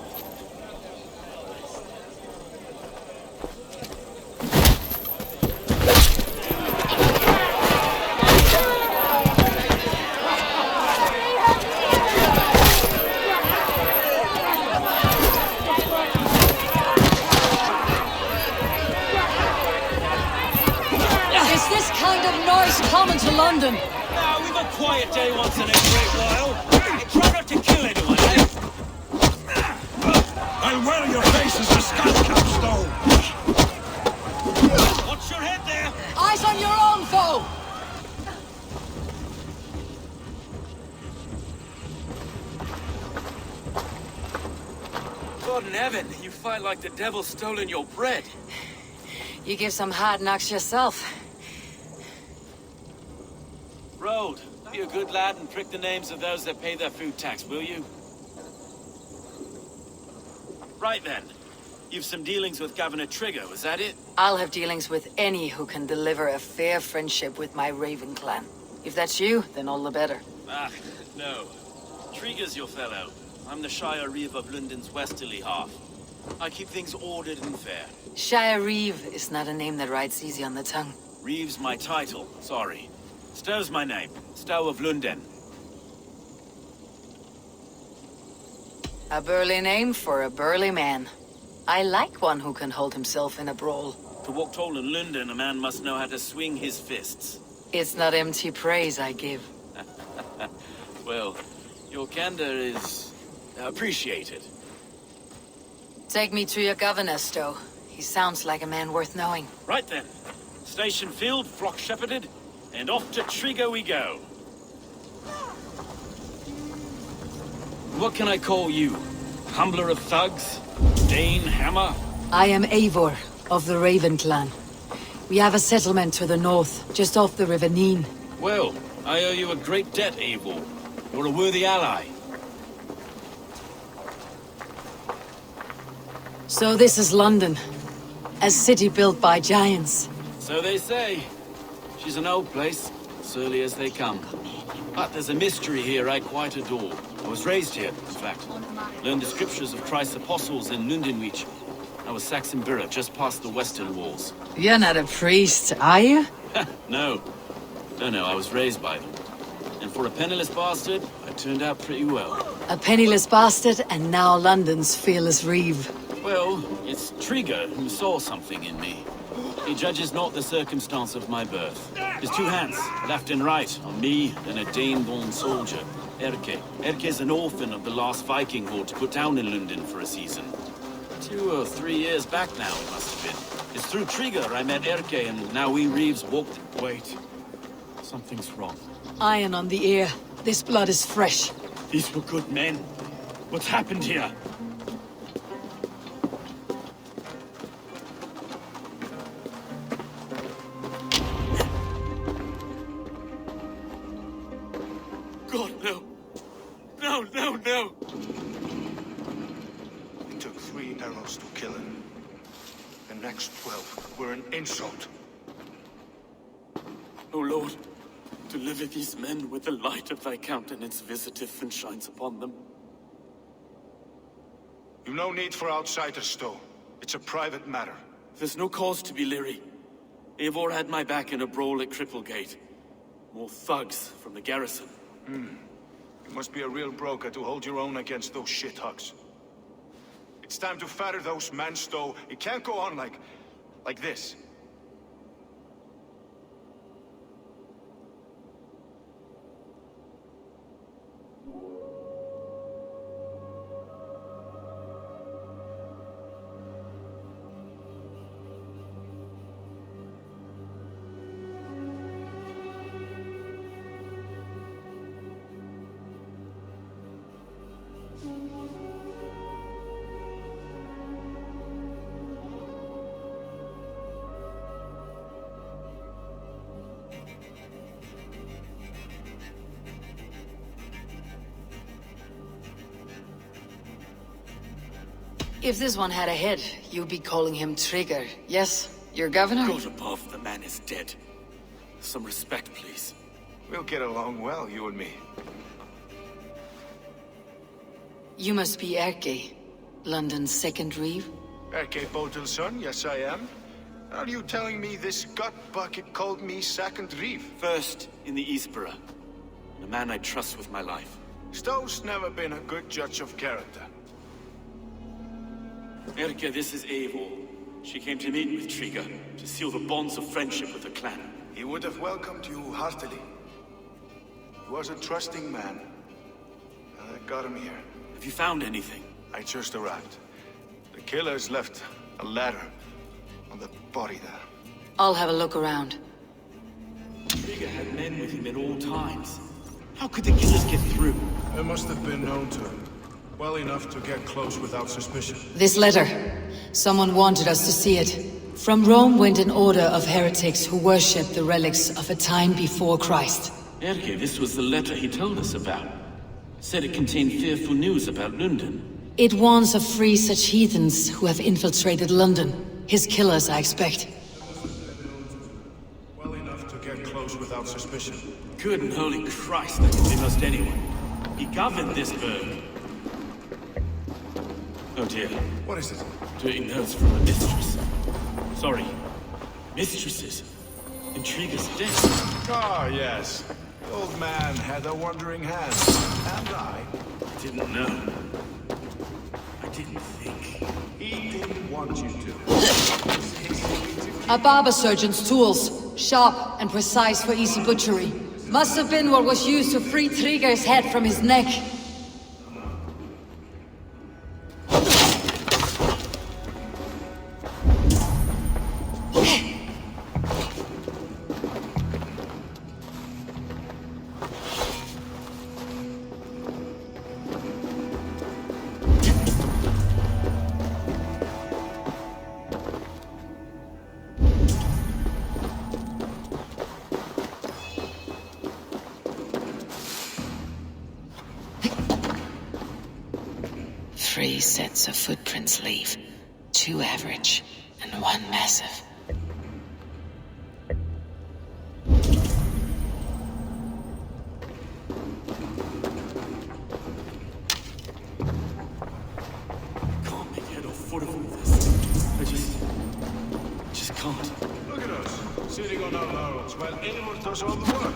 S2: Is this kind of noise common to London?
S3: Now, we've a quiet day once in a great while. Try not to kill anyone, eh?
S18: I'll wear your face as a skull capstone!
S3: Watch your head there!
S2: Eyes on your own foe!
S19: God in heaven, you fight like the devil's stolen your bread.
S2: You give some hard knocks yourself.
S19: Road, be a good lad and prick the names of those that pay their food tax, will you? Right then. You've some dealings with Governor Trigger, was that it?
S2: I'll have dealings with any who can deliver a fair friendship with my Raven clan. If that's you, then all the better.
S19: Ah, no. Trigger's your fellow. I'm the Shire Reeve of London's westerly half. I keep things ordered and fair.
S2: Shire Reeve is not a name that rides easy on the tongue.
S19: Reeve's my title, sorry. Stow's my name. Stow of London.
S2: A burly name for a burly man. I like one who can hold himself in a brawl.
S19: To walk tall in London, a man must know how to swing his fists.
S2: It's not empty praise I give.
S19: Well, your candor is appreciated.
S2: Take me to your governor, Stow. He sounds like a man worth knowing.
S19: Right then. Station filled, flock shepherded, and off to Trigger we go. What can I call you? Humbler of thugs? Dane Hammer?
S2: I am Eivor, of the Raven clan. We have a settlement to the north, just off the River Neen.
S19: Well, I owe you a great debt, Eivor. You're a worthy ally.
S2: So this is London. A city built by giants.
S19: So they say. She's an old place, surly as they come. But there's a mystery here I quite adore. I was raised here, in fact. Learned the scriptures of Christ's apostles in Lundenwich. I was Saxon Borough, just past the western walls.
S2: You're not a priest, are you?
S19: No. No, I was raised by them. And for a penniless bastard, I turned out pretty well.
S2: A penniless bastard, and now London's fearless Reeve.
S19: Well, it's Trigger who saw something in me. He judges not the circumstance of my birth. His two hands, left and right, on me and a Dane-born soldier, Erke. Erke's an orphan of the last Viking horde put down in London for a season. 2 or 3 years back now, it must have been. It's through Trigger I met Erke, and now we Reeves walked... Wait. Something's wrong.
S2: Iron on the ear. This blood is fresh.
S19: These were good men. What's happened here? God, no. No.
S18: It took 3 arrows to kill him. The next 12 were an insult.
S19: O Lord, deliver these men with the light of thy countenance visiteth and shines upon them.
S18: You've no need for outsiders, Stow. It's a private matter.
S19: There's no cause to be leery. Eivor had my back in a brawl at Cripplegate. More thugs from the garrison.
S18: You must be a real broker to hold your own against those shithugs. It's time to fatter those men, Stow. It can't go on like this.
S2: If this one had a head, you'd be calling him Trigger, yes? Your governor?
S19: God above, the man is dead. Some respect, please.
S18: We'll get along well, you and me.
S2: You must be Erke, London's second Reeve?
S18: Erke Botel's son, yes I am. Are you telling me this gut bucket called me second Reeve?
S19: First in the Eastborough. And a man I trust with my life.
S18: Stow's never been a good judge of character.
S19: Erke, this is Eivor. She came to meet with Trigger, to seal the bonds of friendship with the clan.
S18: He would have welcomed you heartily. He was a trusting man. I got him here.
S19: Have you found anything?
S18: I just arrived. The killers left a ladder on the body there.
S2: I'll have a look around.
S19: Trigger had men with him at all times. How could the killers get through?
S18: It must have been known to him.
S1: Well enough to get close without suspicion.
S2: This letter. Someone wanted us to see it. From Rome went an order of heretics who worshipped the relics of a time before Christ.
S19: Erke, this was the letter he told us about. Said it contained fearful news about London.
S2: It warns of free such heathens who have infiltrated London. His killers, I expect.
S1: Well enough to get close without suspicion.
S19: Good and holy Christ, that could be most anyone. He governed this burg. Oh dear.
S1: What is it?
S19: Doing notes from a mistress. Sorry. Mistresses. Intriguers dead.
S1: Ah, yes. The old man had a wandering hand. And I
S19: didn't know. I didn't think.
S1: He didn't want you to.
S2: A barber surgeon's tools. Sharp and precise for easy butchery. Must have been what was used to free Trigger's head from his neck.
S20: Three sets of footprints leave. 2 average, and 1 massive.
S19: Can't make head or foot of all this. I just can't.
S1: Look at us, sitting on our laurels while anyone does all the work.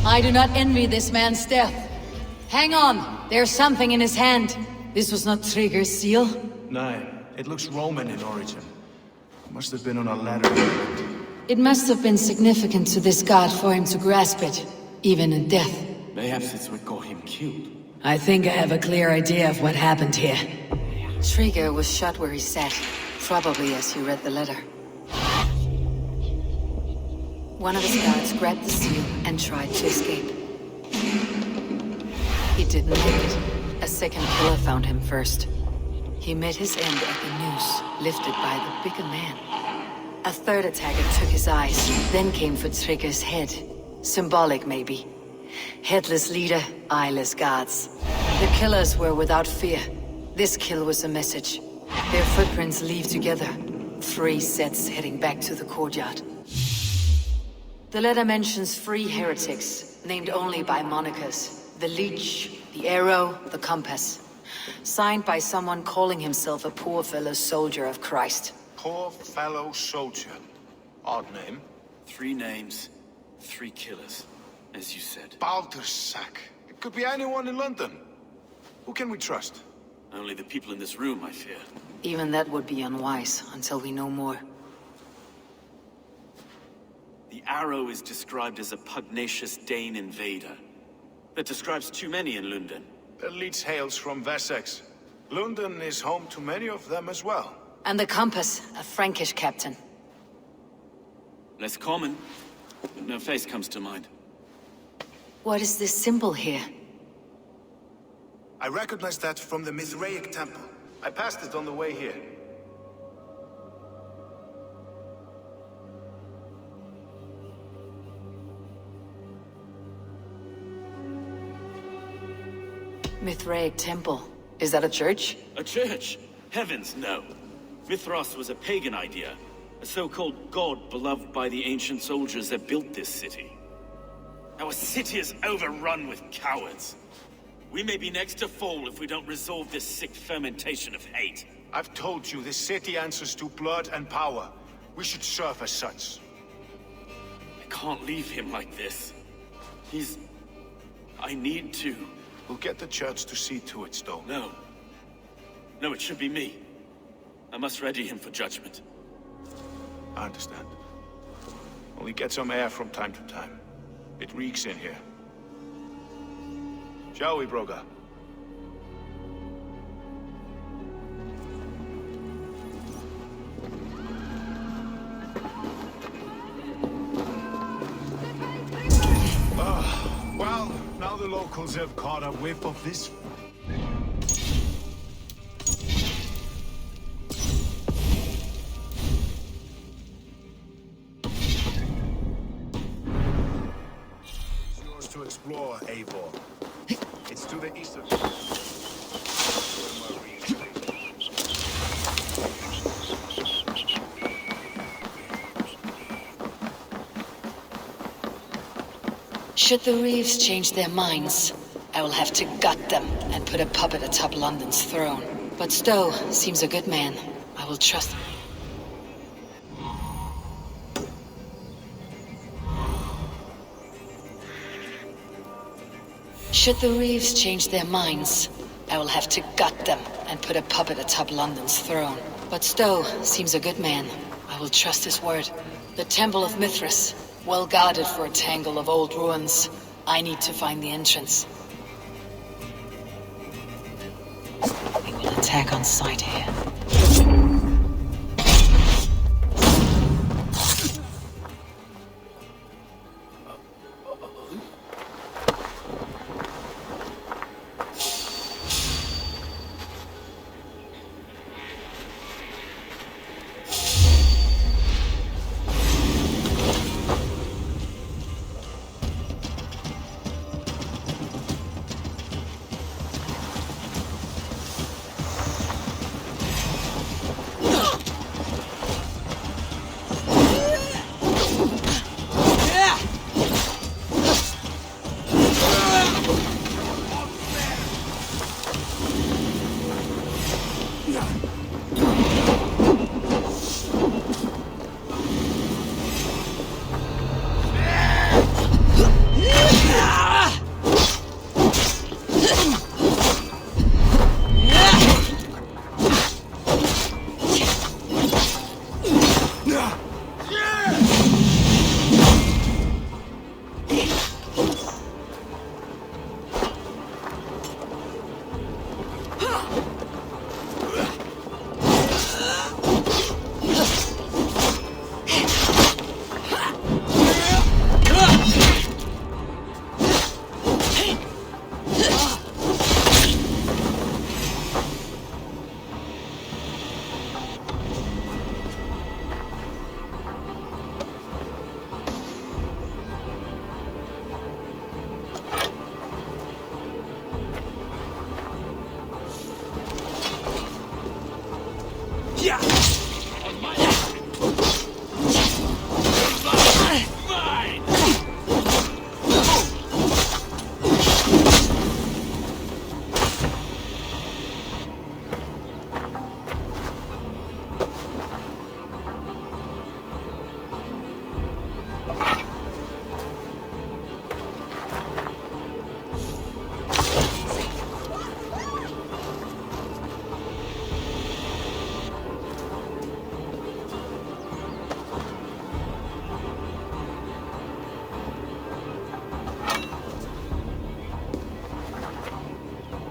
S2: I do not envy this man's death. Hang on, there's something in his hand. This was not Trigger's seal.
S1: No, it looks Roman in origin. Must have been on a ladder.
S2: It must have been significant to this god for him to grasp it, even in death.
S19: Perhaps it's what got him killed.
S2: I think I have a clear idea of what happened here. Trigger was shot where he sat, probably as he read the letter. One of his guards grabbed the seal and tried to escape. He didn't make it. A second killer found him first. He met his end at the noose, lifted by the bigger man. A third attacker took his eyes, then came for Trigger's head. Symbolic, maybe. Headless leader, eyeless guards. The killers were without fear. This kill was a message. Their footprints leave together. 3 sets heading back to the courtyard. The letter mentions 3 heretics, named only by monikers. The Leech, the Arrow, the Compass. Signed by someone calling himself a poor fellow soldier of Christ.
S18: Poor fellow soldier. Odd name.
S19: 3 names, 3 killers, as you said.
S18: Baptizat. It could be anyone in London. Who can we trust?
S19: Only the people in this room, I fear.
S2: Even that would be unwise, until we know more.
S19: The Arrow is described as a pugnacious Dane invader. That describes too many in London.
S18: The Leech hails from Wessex. London is home to many of them as well.
S2: And the Compass, a Frankish captain.
S19: Less common, but no face comes to mind.
S2: What is this symbol here?
S18: I recognize that from the Mithraic temple. I passed it on the way here.
S2: Mithraic temple. Is that a church?
S19: A church? Heavens, no. Mithras was a pagan idea. A so-called god beloved by the ancient soldiers that built this city. Our city is overrun with cowards. We may be next to fall if we don't resolve this sick fermentation of hate.
S18: I've told you, this city answers to blood and power. We should serve as such.
S19: I can't leave him like this. I need to.
S18: We'll get the church to see to it, Stone.
S19: No. No, it should be me. I must ready him for judgment.
S18: I understand. Only get some air from time to time. It reeks in here. Shall we, Broga? Well, now the locals have caught a whiff of this. It's yours to explore, Eivor. It's to the east of...
S2: Should the Reeves change their minds, I will have to gut them and put a puppet atop London's throne. But Stowe seems a good man. I will trust him. Should the Reeves change their minds, I will have to gut them and put a puppet atop London's throne. But Stowe seems a good man. I will trust his word. The Temple of Mithras, well guarded for a tangle of old ruins. I need to find the entrance. We will attack on sight here.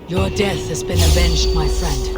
S2: Your death has been avenged, my friend.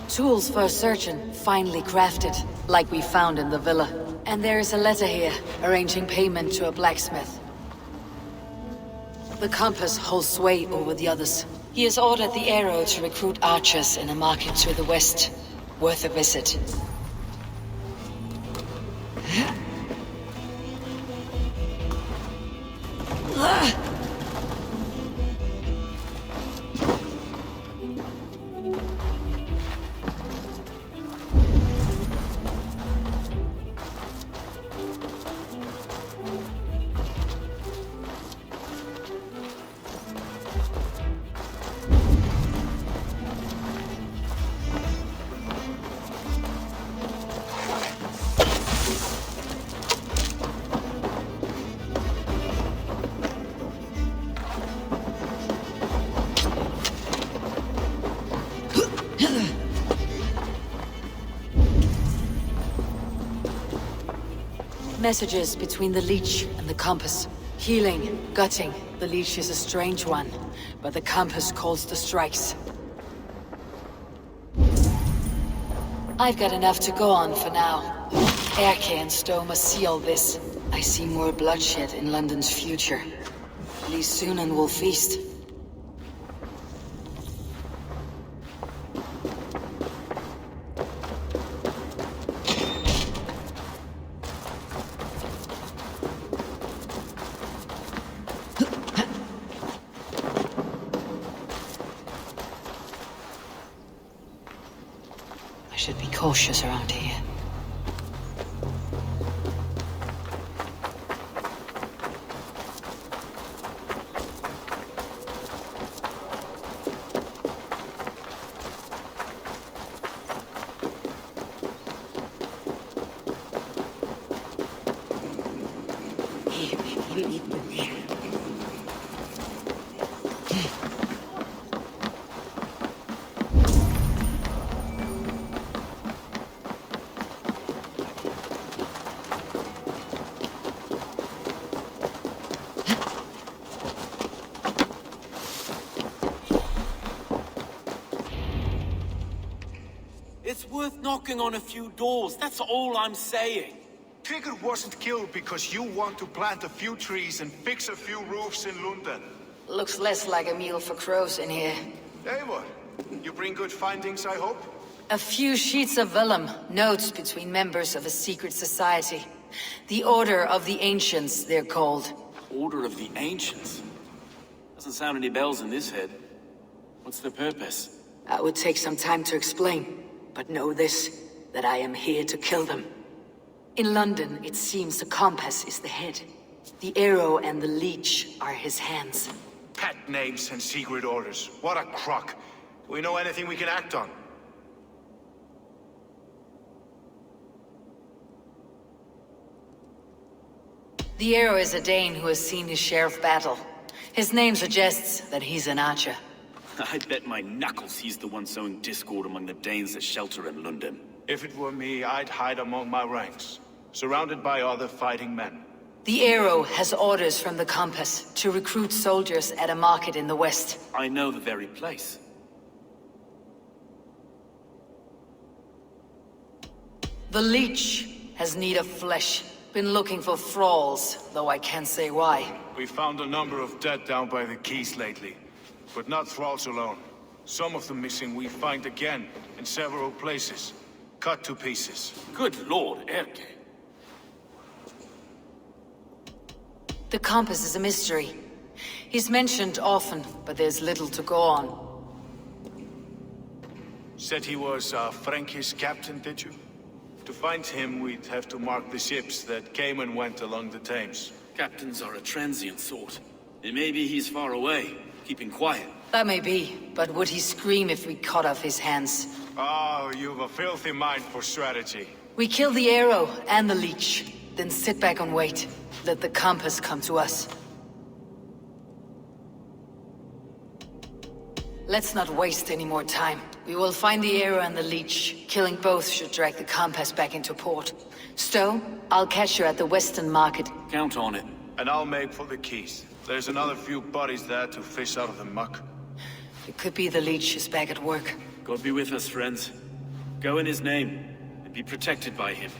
S2: Tools for searching, finely crafted, like we found in the villa. And there is a letter here, arranging payment to a blacksmith. The compass holds sway over the others. He has ordered the arrow to recruit archers in a market to the west. Worth a visit. Messages between the leech and the compass. Healing, gutting. The leech is a strange one, but the compass calls the strikes. I've got enough to go on for now. Erke and Stowe must see all this. I see more bloodshed in London's future. At least soon and we'll feast. Cautious around here.
S19: worth knocking on a few doors, that's all I'm saying.
S18: Kyd wasn't killed because you want to plant a few trees and fix a few roofs in London.
S2: Looks less like a meal for crows in here.
S18: Eivor, you bring good findings, I hope?
S2: A few sheets of vellum, notes between members of a secret society. The Order of the Ancients, they're called.
S19: Order of the Ancients? Doesn't sound any bells in this head. What's the purpose?
S2: That would take some time to explain, but know this, that I am here to kill them. In London, it seems the compass is the head. The arrow and the leech are his hands.
S18: Pet names and secret orders. What a crock. Do we know anything we can act on?
S2: The arrow is a Dane who has seen his share of battle. His name suggests that he's an archer.
S19: I bet my knuckles he's the one sowing discord among the Danes that shelter in London.
S18: If it were me, I'd hide among my ranks, surrounded by other fighting men.
S2: The arrow has orders from the compass to recruit soldiers at a market in the west.
S19: I know the very place.
S2: The leech has need of flesh. Been looking for thralls, though I can't say why.
S18: We found a number of dead down by the quays lately, but not thralls alone. Some of the missing we find again in several places, cut to pieces.
S19: Good lord, Erke.
S2: The compass is a mystery. He's mentioned often, but there's little to go on.
S18: Said he was a Frankish captain, did you? To find him, we'd have to mark the ships that came and went along the Thames.
S19: Captains are a transient sort. It may be he's far away, keeping quiet.
S2: That may be, but would he scream if we cut off his hands?
S18: Oh, you've a filthy mind for strategy.
S2: We kill the arrow and the leech, then sit back and wait. Let the compass come to us. Let's not waste any more time. We will find the arrow and the leech. Killing both should drag the compass back into port. Stowe, I'll catch you at the Western Market.
S19: Count on it.
S18: And I'll make for the quays. There's another few bodies there to fish out of the muck.
S2: It could be the leech is back at work.
S19: God be with us, friends. Go in his name, and be protected by him.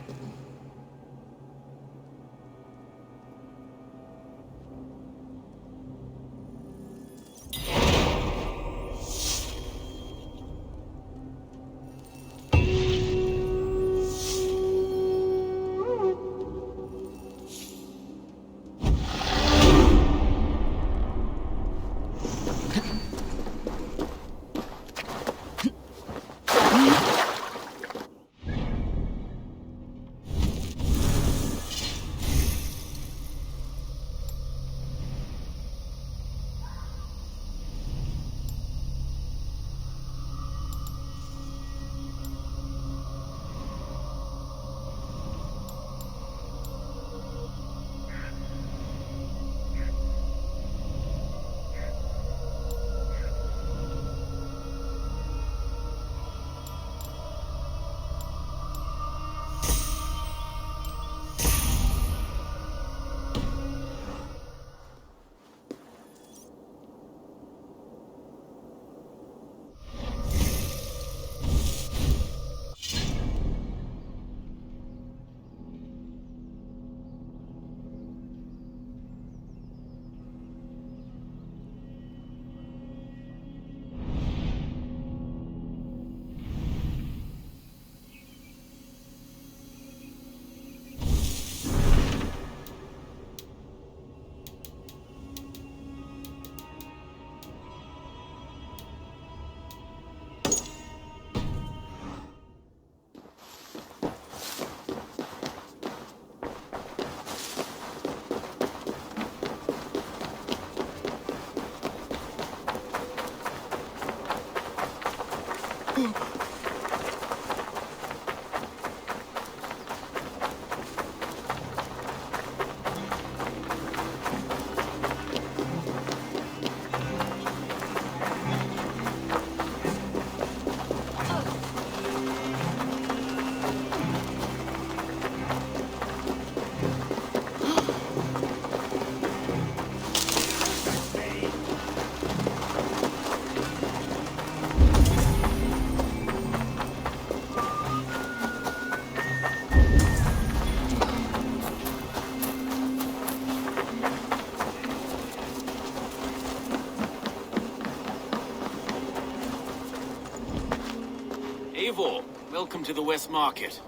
S19: Eivor, welcome to the West Market.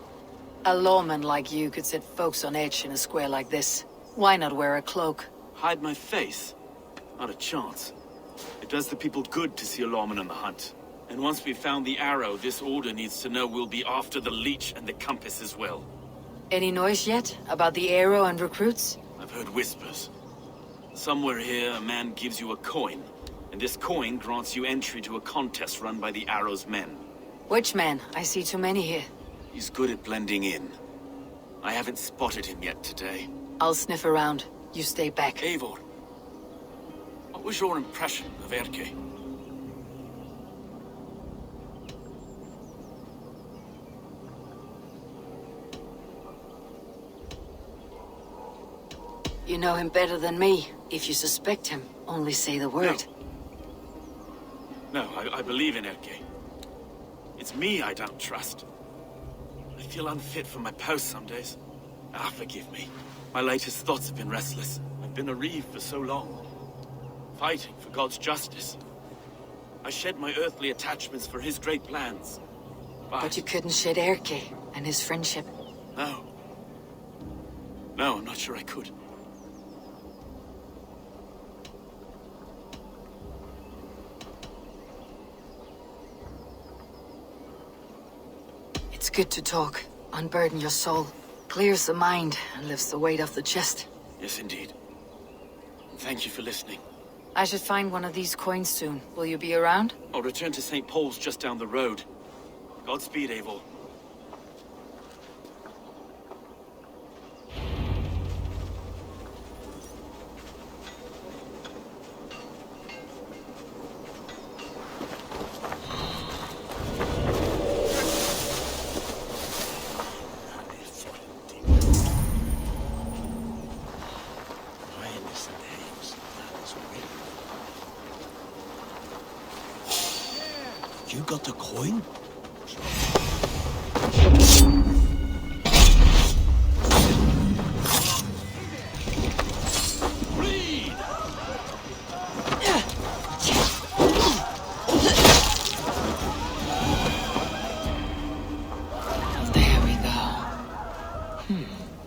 S2: A lawman like you could set folks on edge in a square like this. Why not wear a cloak?
S19: Hide my face? Not a chance. It does the people good to see a lawman on the hunt. And once we've found the arrow, this order needs to know we'll be after the leech and the compass as well.
S2: Any noise yet about the arrow and recruits?
S19: I've heard whispers. Somewhere here, a man gives you a coin, and this coin grants you entry to a contest run by the Arrow's men.
S2: Which man? I see too many here.
S19: He's good at blending in. I haven't spotted him yet today.
S2: I'll sniff around. You stay back.
S19: Eivor, what was your impression of Erke?
S2: You know him better than me. If you suspect him, only say the word.
S19: No, I believe in Erke. It's me I don't trust. I feel unfit for my post some days. Forgive me. My latest thoughts have been restless. I've been a reeve for so long. Fighting for God's justice. I shed my earthly attachments for his great plans.
S2: But you couldn't shed Erke and his friendship.
S19: No. No, I'm not sure I could.
S2: It's good to talk. Unburden your soul. Clears the mind and lifts the weight off the chest.
S19: Yes, indeed. And thank you for listening.
S2: I should find one of these coins soon. Will you be around?
S19: I'll return to St. Paul's just down the road. Godspeed, Eivor.
S17: You got the coin?
S20: There we go.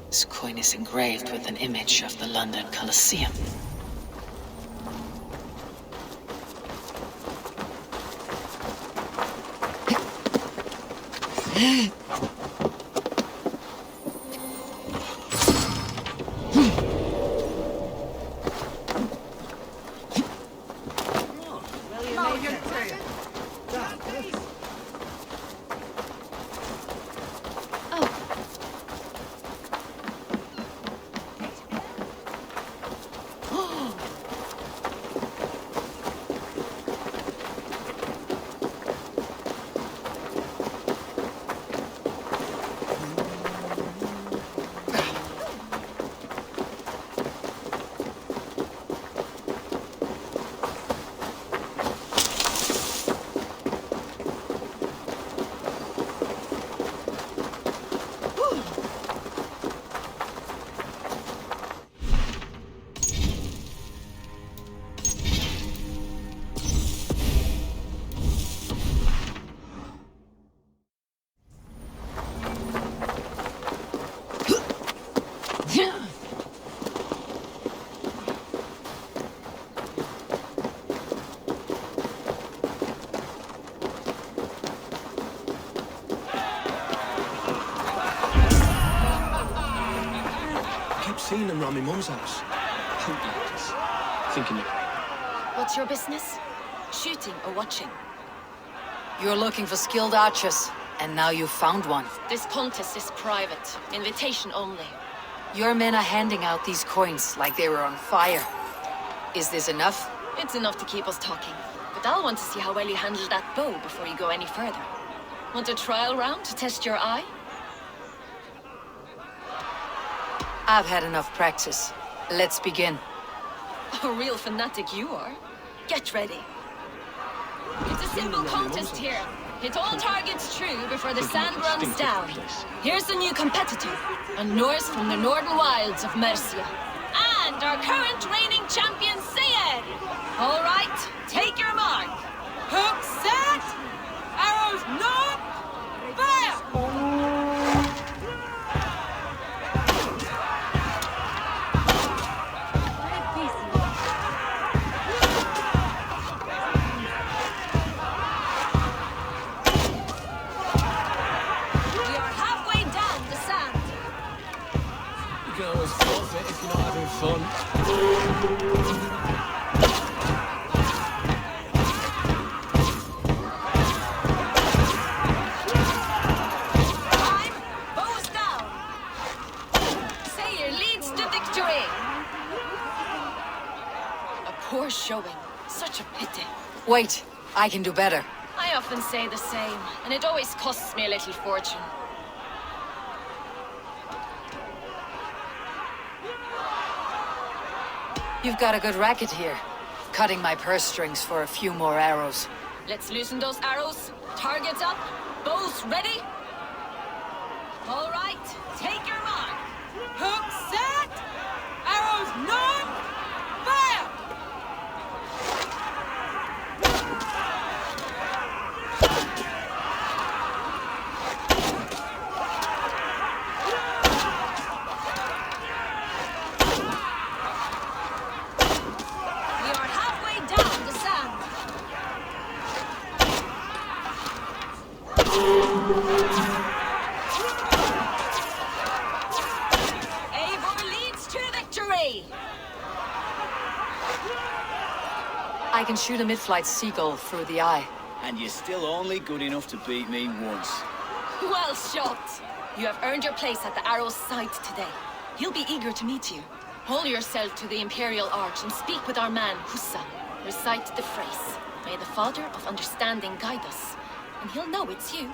S20: This coin is engraved with an image of the London Colosseum.
S17: Seen them round my mum's house. Thinking of...
S12: What's your business? Shooting or watching?
S2: You're looking for skilled archers, and now you've found one.
S12: This contest is private. Invitation only.
S2: Your men are handing out these coins like they were on fire. Is this enough?
S12: It's enough to keep us talking. But I'll want to see how well you handle that bow before you go any further. Want a trial round to test your eye?
S2: I've had enough practice. Let's begin.
S12: A real fanatic you are. Get ready. It's a simple contest here. Hit all targets true before the sand runs down. Here's the new competitor, a Norse from the northern wilds of Mercia. And our current reigning champion, Seir. All right, take your mark. Hook set! Arrows knock!
S17: fun.
S12: Bows down! Sayer leads to victory! A poor showing. Such a pity.
S2: Wait, I can do better.
S12: I often say the same, and it always costs me a little fortune.
S2: You've got a good racket here. Cutting my purse strings for a few more arrows.
S12: Let's loosen those arrows. Targets up. Bows ready. All right, take your mark.
S9: Hook set! Arrows none! Fire!
S12: We are halfway down the sand. Eivor leads to victory!
S2: I can shoot a mid-flight seagull through the eye.
S16: And you're still only good enough to beat me once.
S12: Well shot! You have earned your place at the Arrow's side today. He'll be eager to meet you. Hold yourself to the Imperial Arch and speak with our man, Hussa. Recite the phrase. May the Father of Understanding guide us. And he'll know it's you.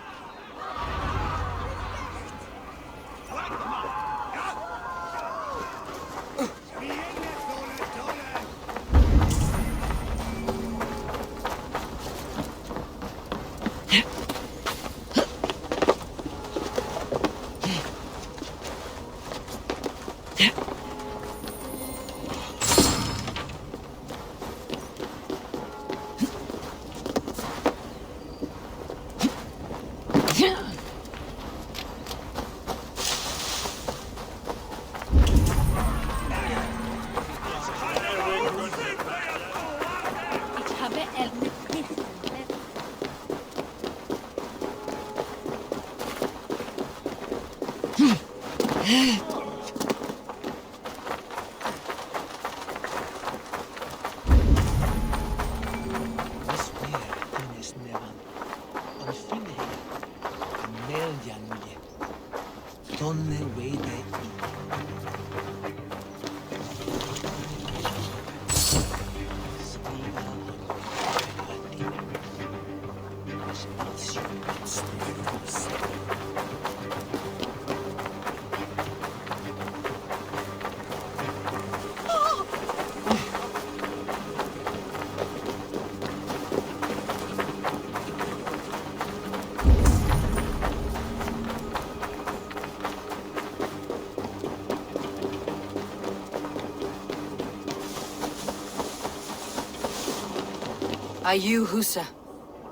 S2: Are you Hussa?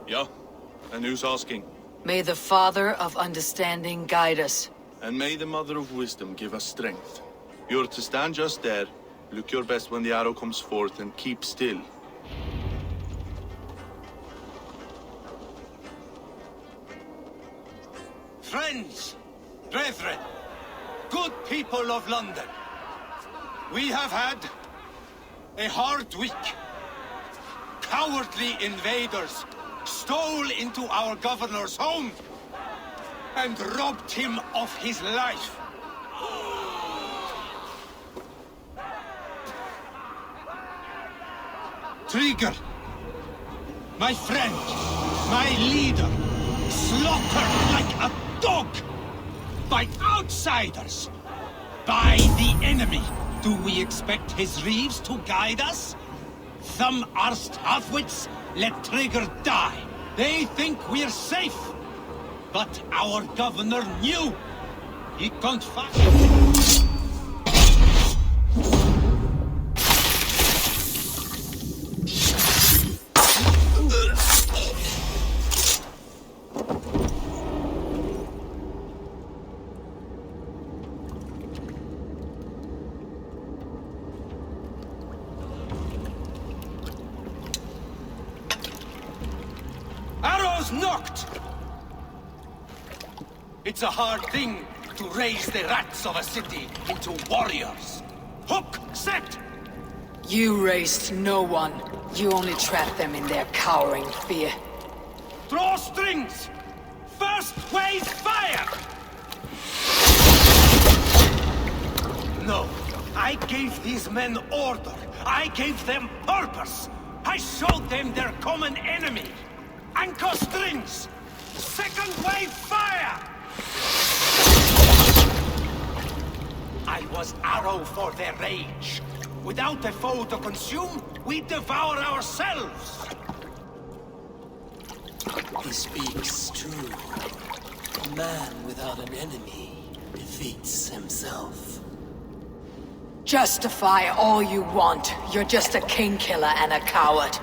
S21: Yeah? And who's asking?
S2: May the Father of Understanding guide us.
S21: And may the Mother of Wisdom give us strength. You're to stand just there, look your best when the arrow comes forth, and keep still.
S18: Friends, brethren, good people of London, we have had a hard week. Cowardly invaders stole into our governor's home and robbed him of his life. Trigger, my friend, my leader, slaughtered like a dog by outsiders, by the enemy. Do we expect his reeves to guide us? Some arsed halfwits let Trigger die. They think we're safe. But our governor knew. He confessed. Knocked! It's a hard thing to raise the rats of a city into warriors. Hook, set!
S2: You raised no one. You only trapped them in their cowering fear.
S18: Draw strings! First wave fire! No, I gave these men order. I gave them purpose. I showed them their common enemy. Anchor strings! Second wave fire! I was arrow for their rage. Without a foe to consume, we devour ourselves.
S5: He speaks true. A man without an enemy defeats himself.
S2: Justify all you want. You're just a king killer and a coward.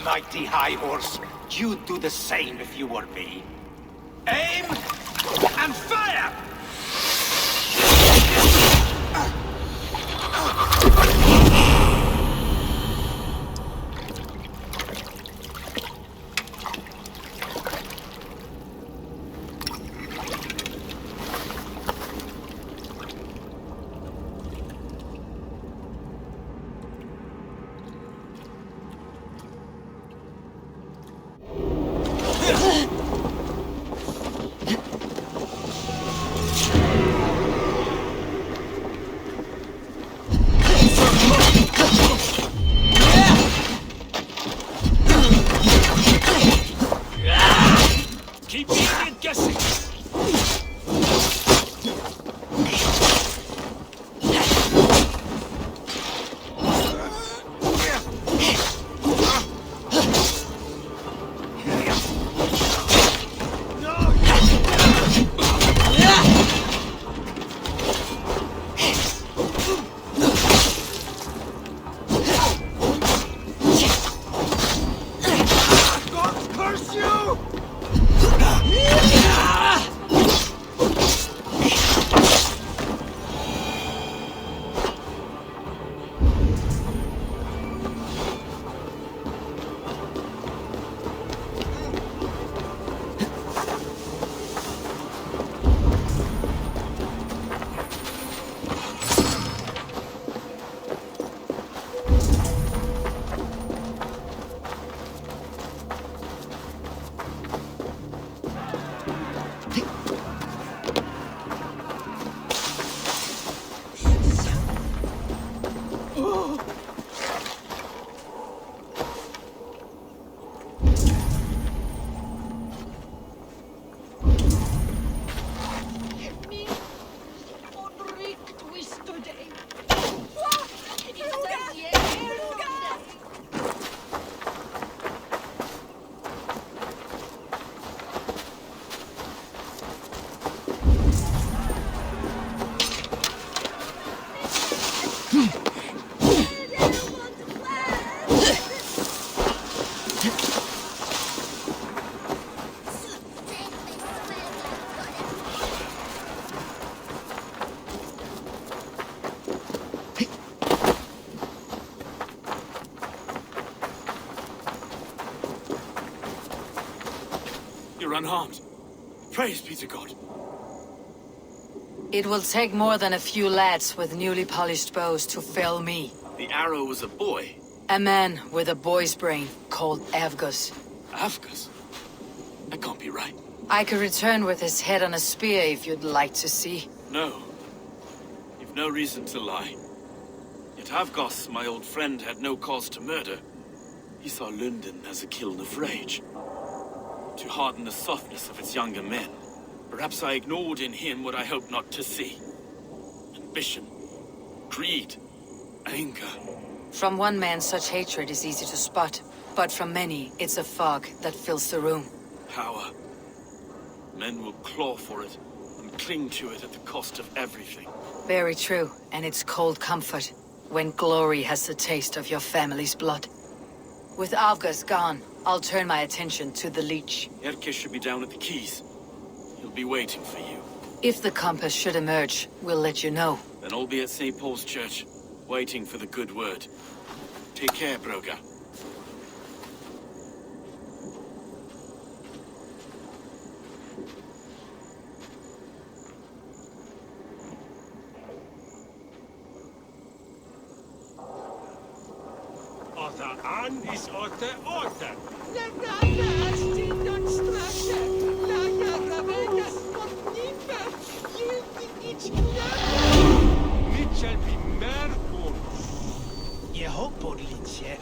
S18: Mighty High Horse, you'd do the same if you were me. Aim and fire!
S19: Unharmed. Praise be to God.
S2: It will take more than a few lads with newly polished bows to fell me.
S19: The arrow was a boy.
S2: A man with a boy's brain called Avgus.
S19: Avgus? That can't be right.
S2: I could return with his head on a spear if you'd like to see.
S19: No. You've no reason to lie. Yet Avgus, my old friend, had no cause to murder. He saw London as a kiln of rage. To harden the softness of its younger men. Perhaps I ignored in him what I hoped not to see. Ambition, greed, anger.
S2: From one man, such hatred is easy to spot. But from many, it's a fog that fills the room.
S19: Power. Men will claw for it and cling to it at the cost of everything.
S2: Very true, and it's cold comfort when glory has the taste of your family's blood. With Avgus gone, I'll turn my attention to the Leech.
S19: Erke should be down at the quays. He'll be waiting for you.
S2: If the compass should emerge, we'll let you know.
S19: Then I'll be at St. Paul's Church, waiting for the good word. Take care, Broga.
S3: Is order order. Mitchell be merkul.
S18: Je hoppar lite.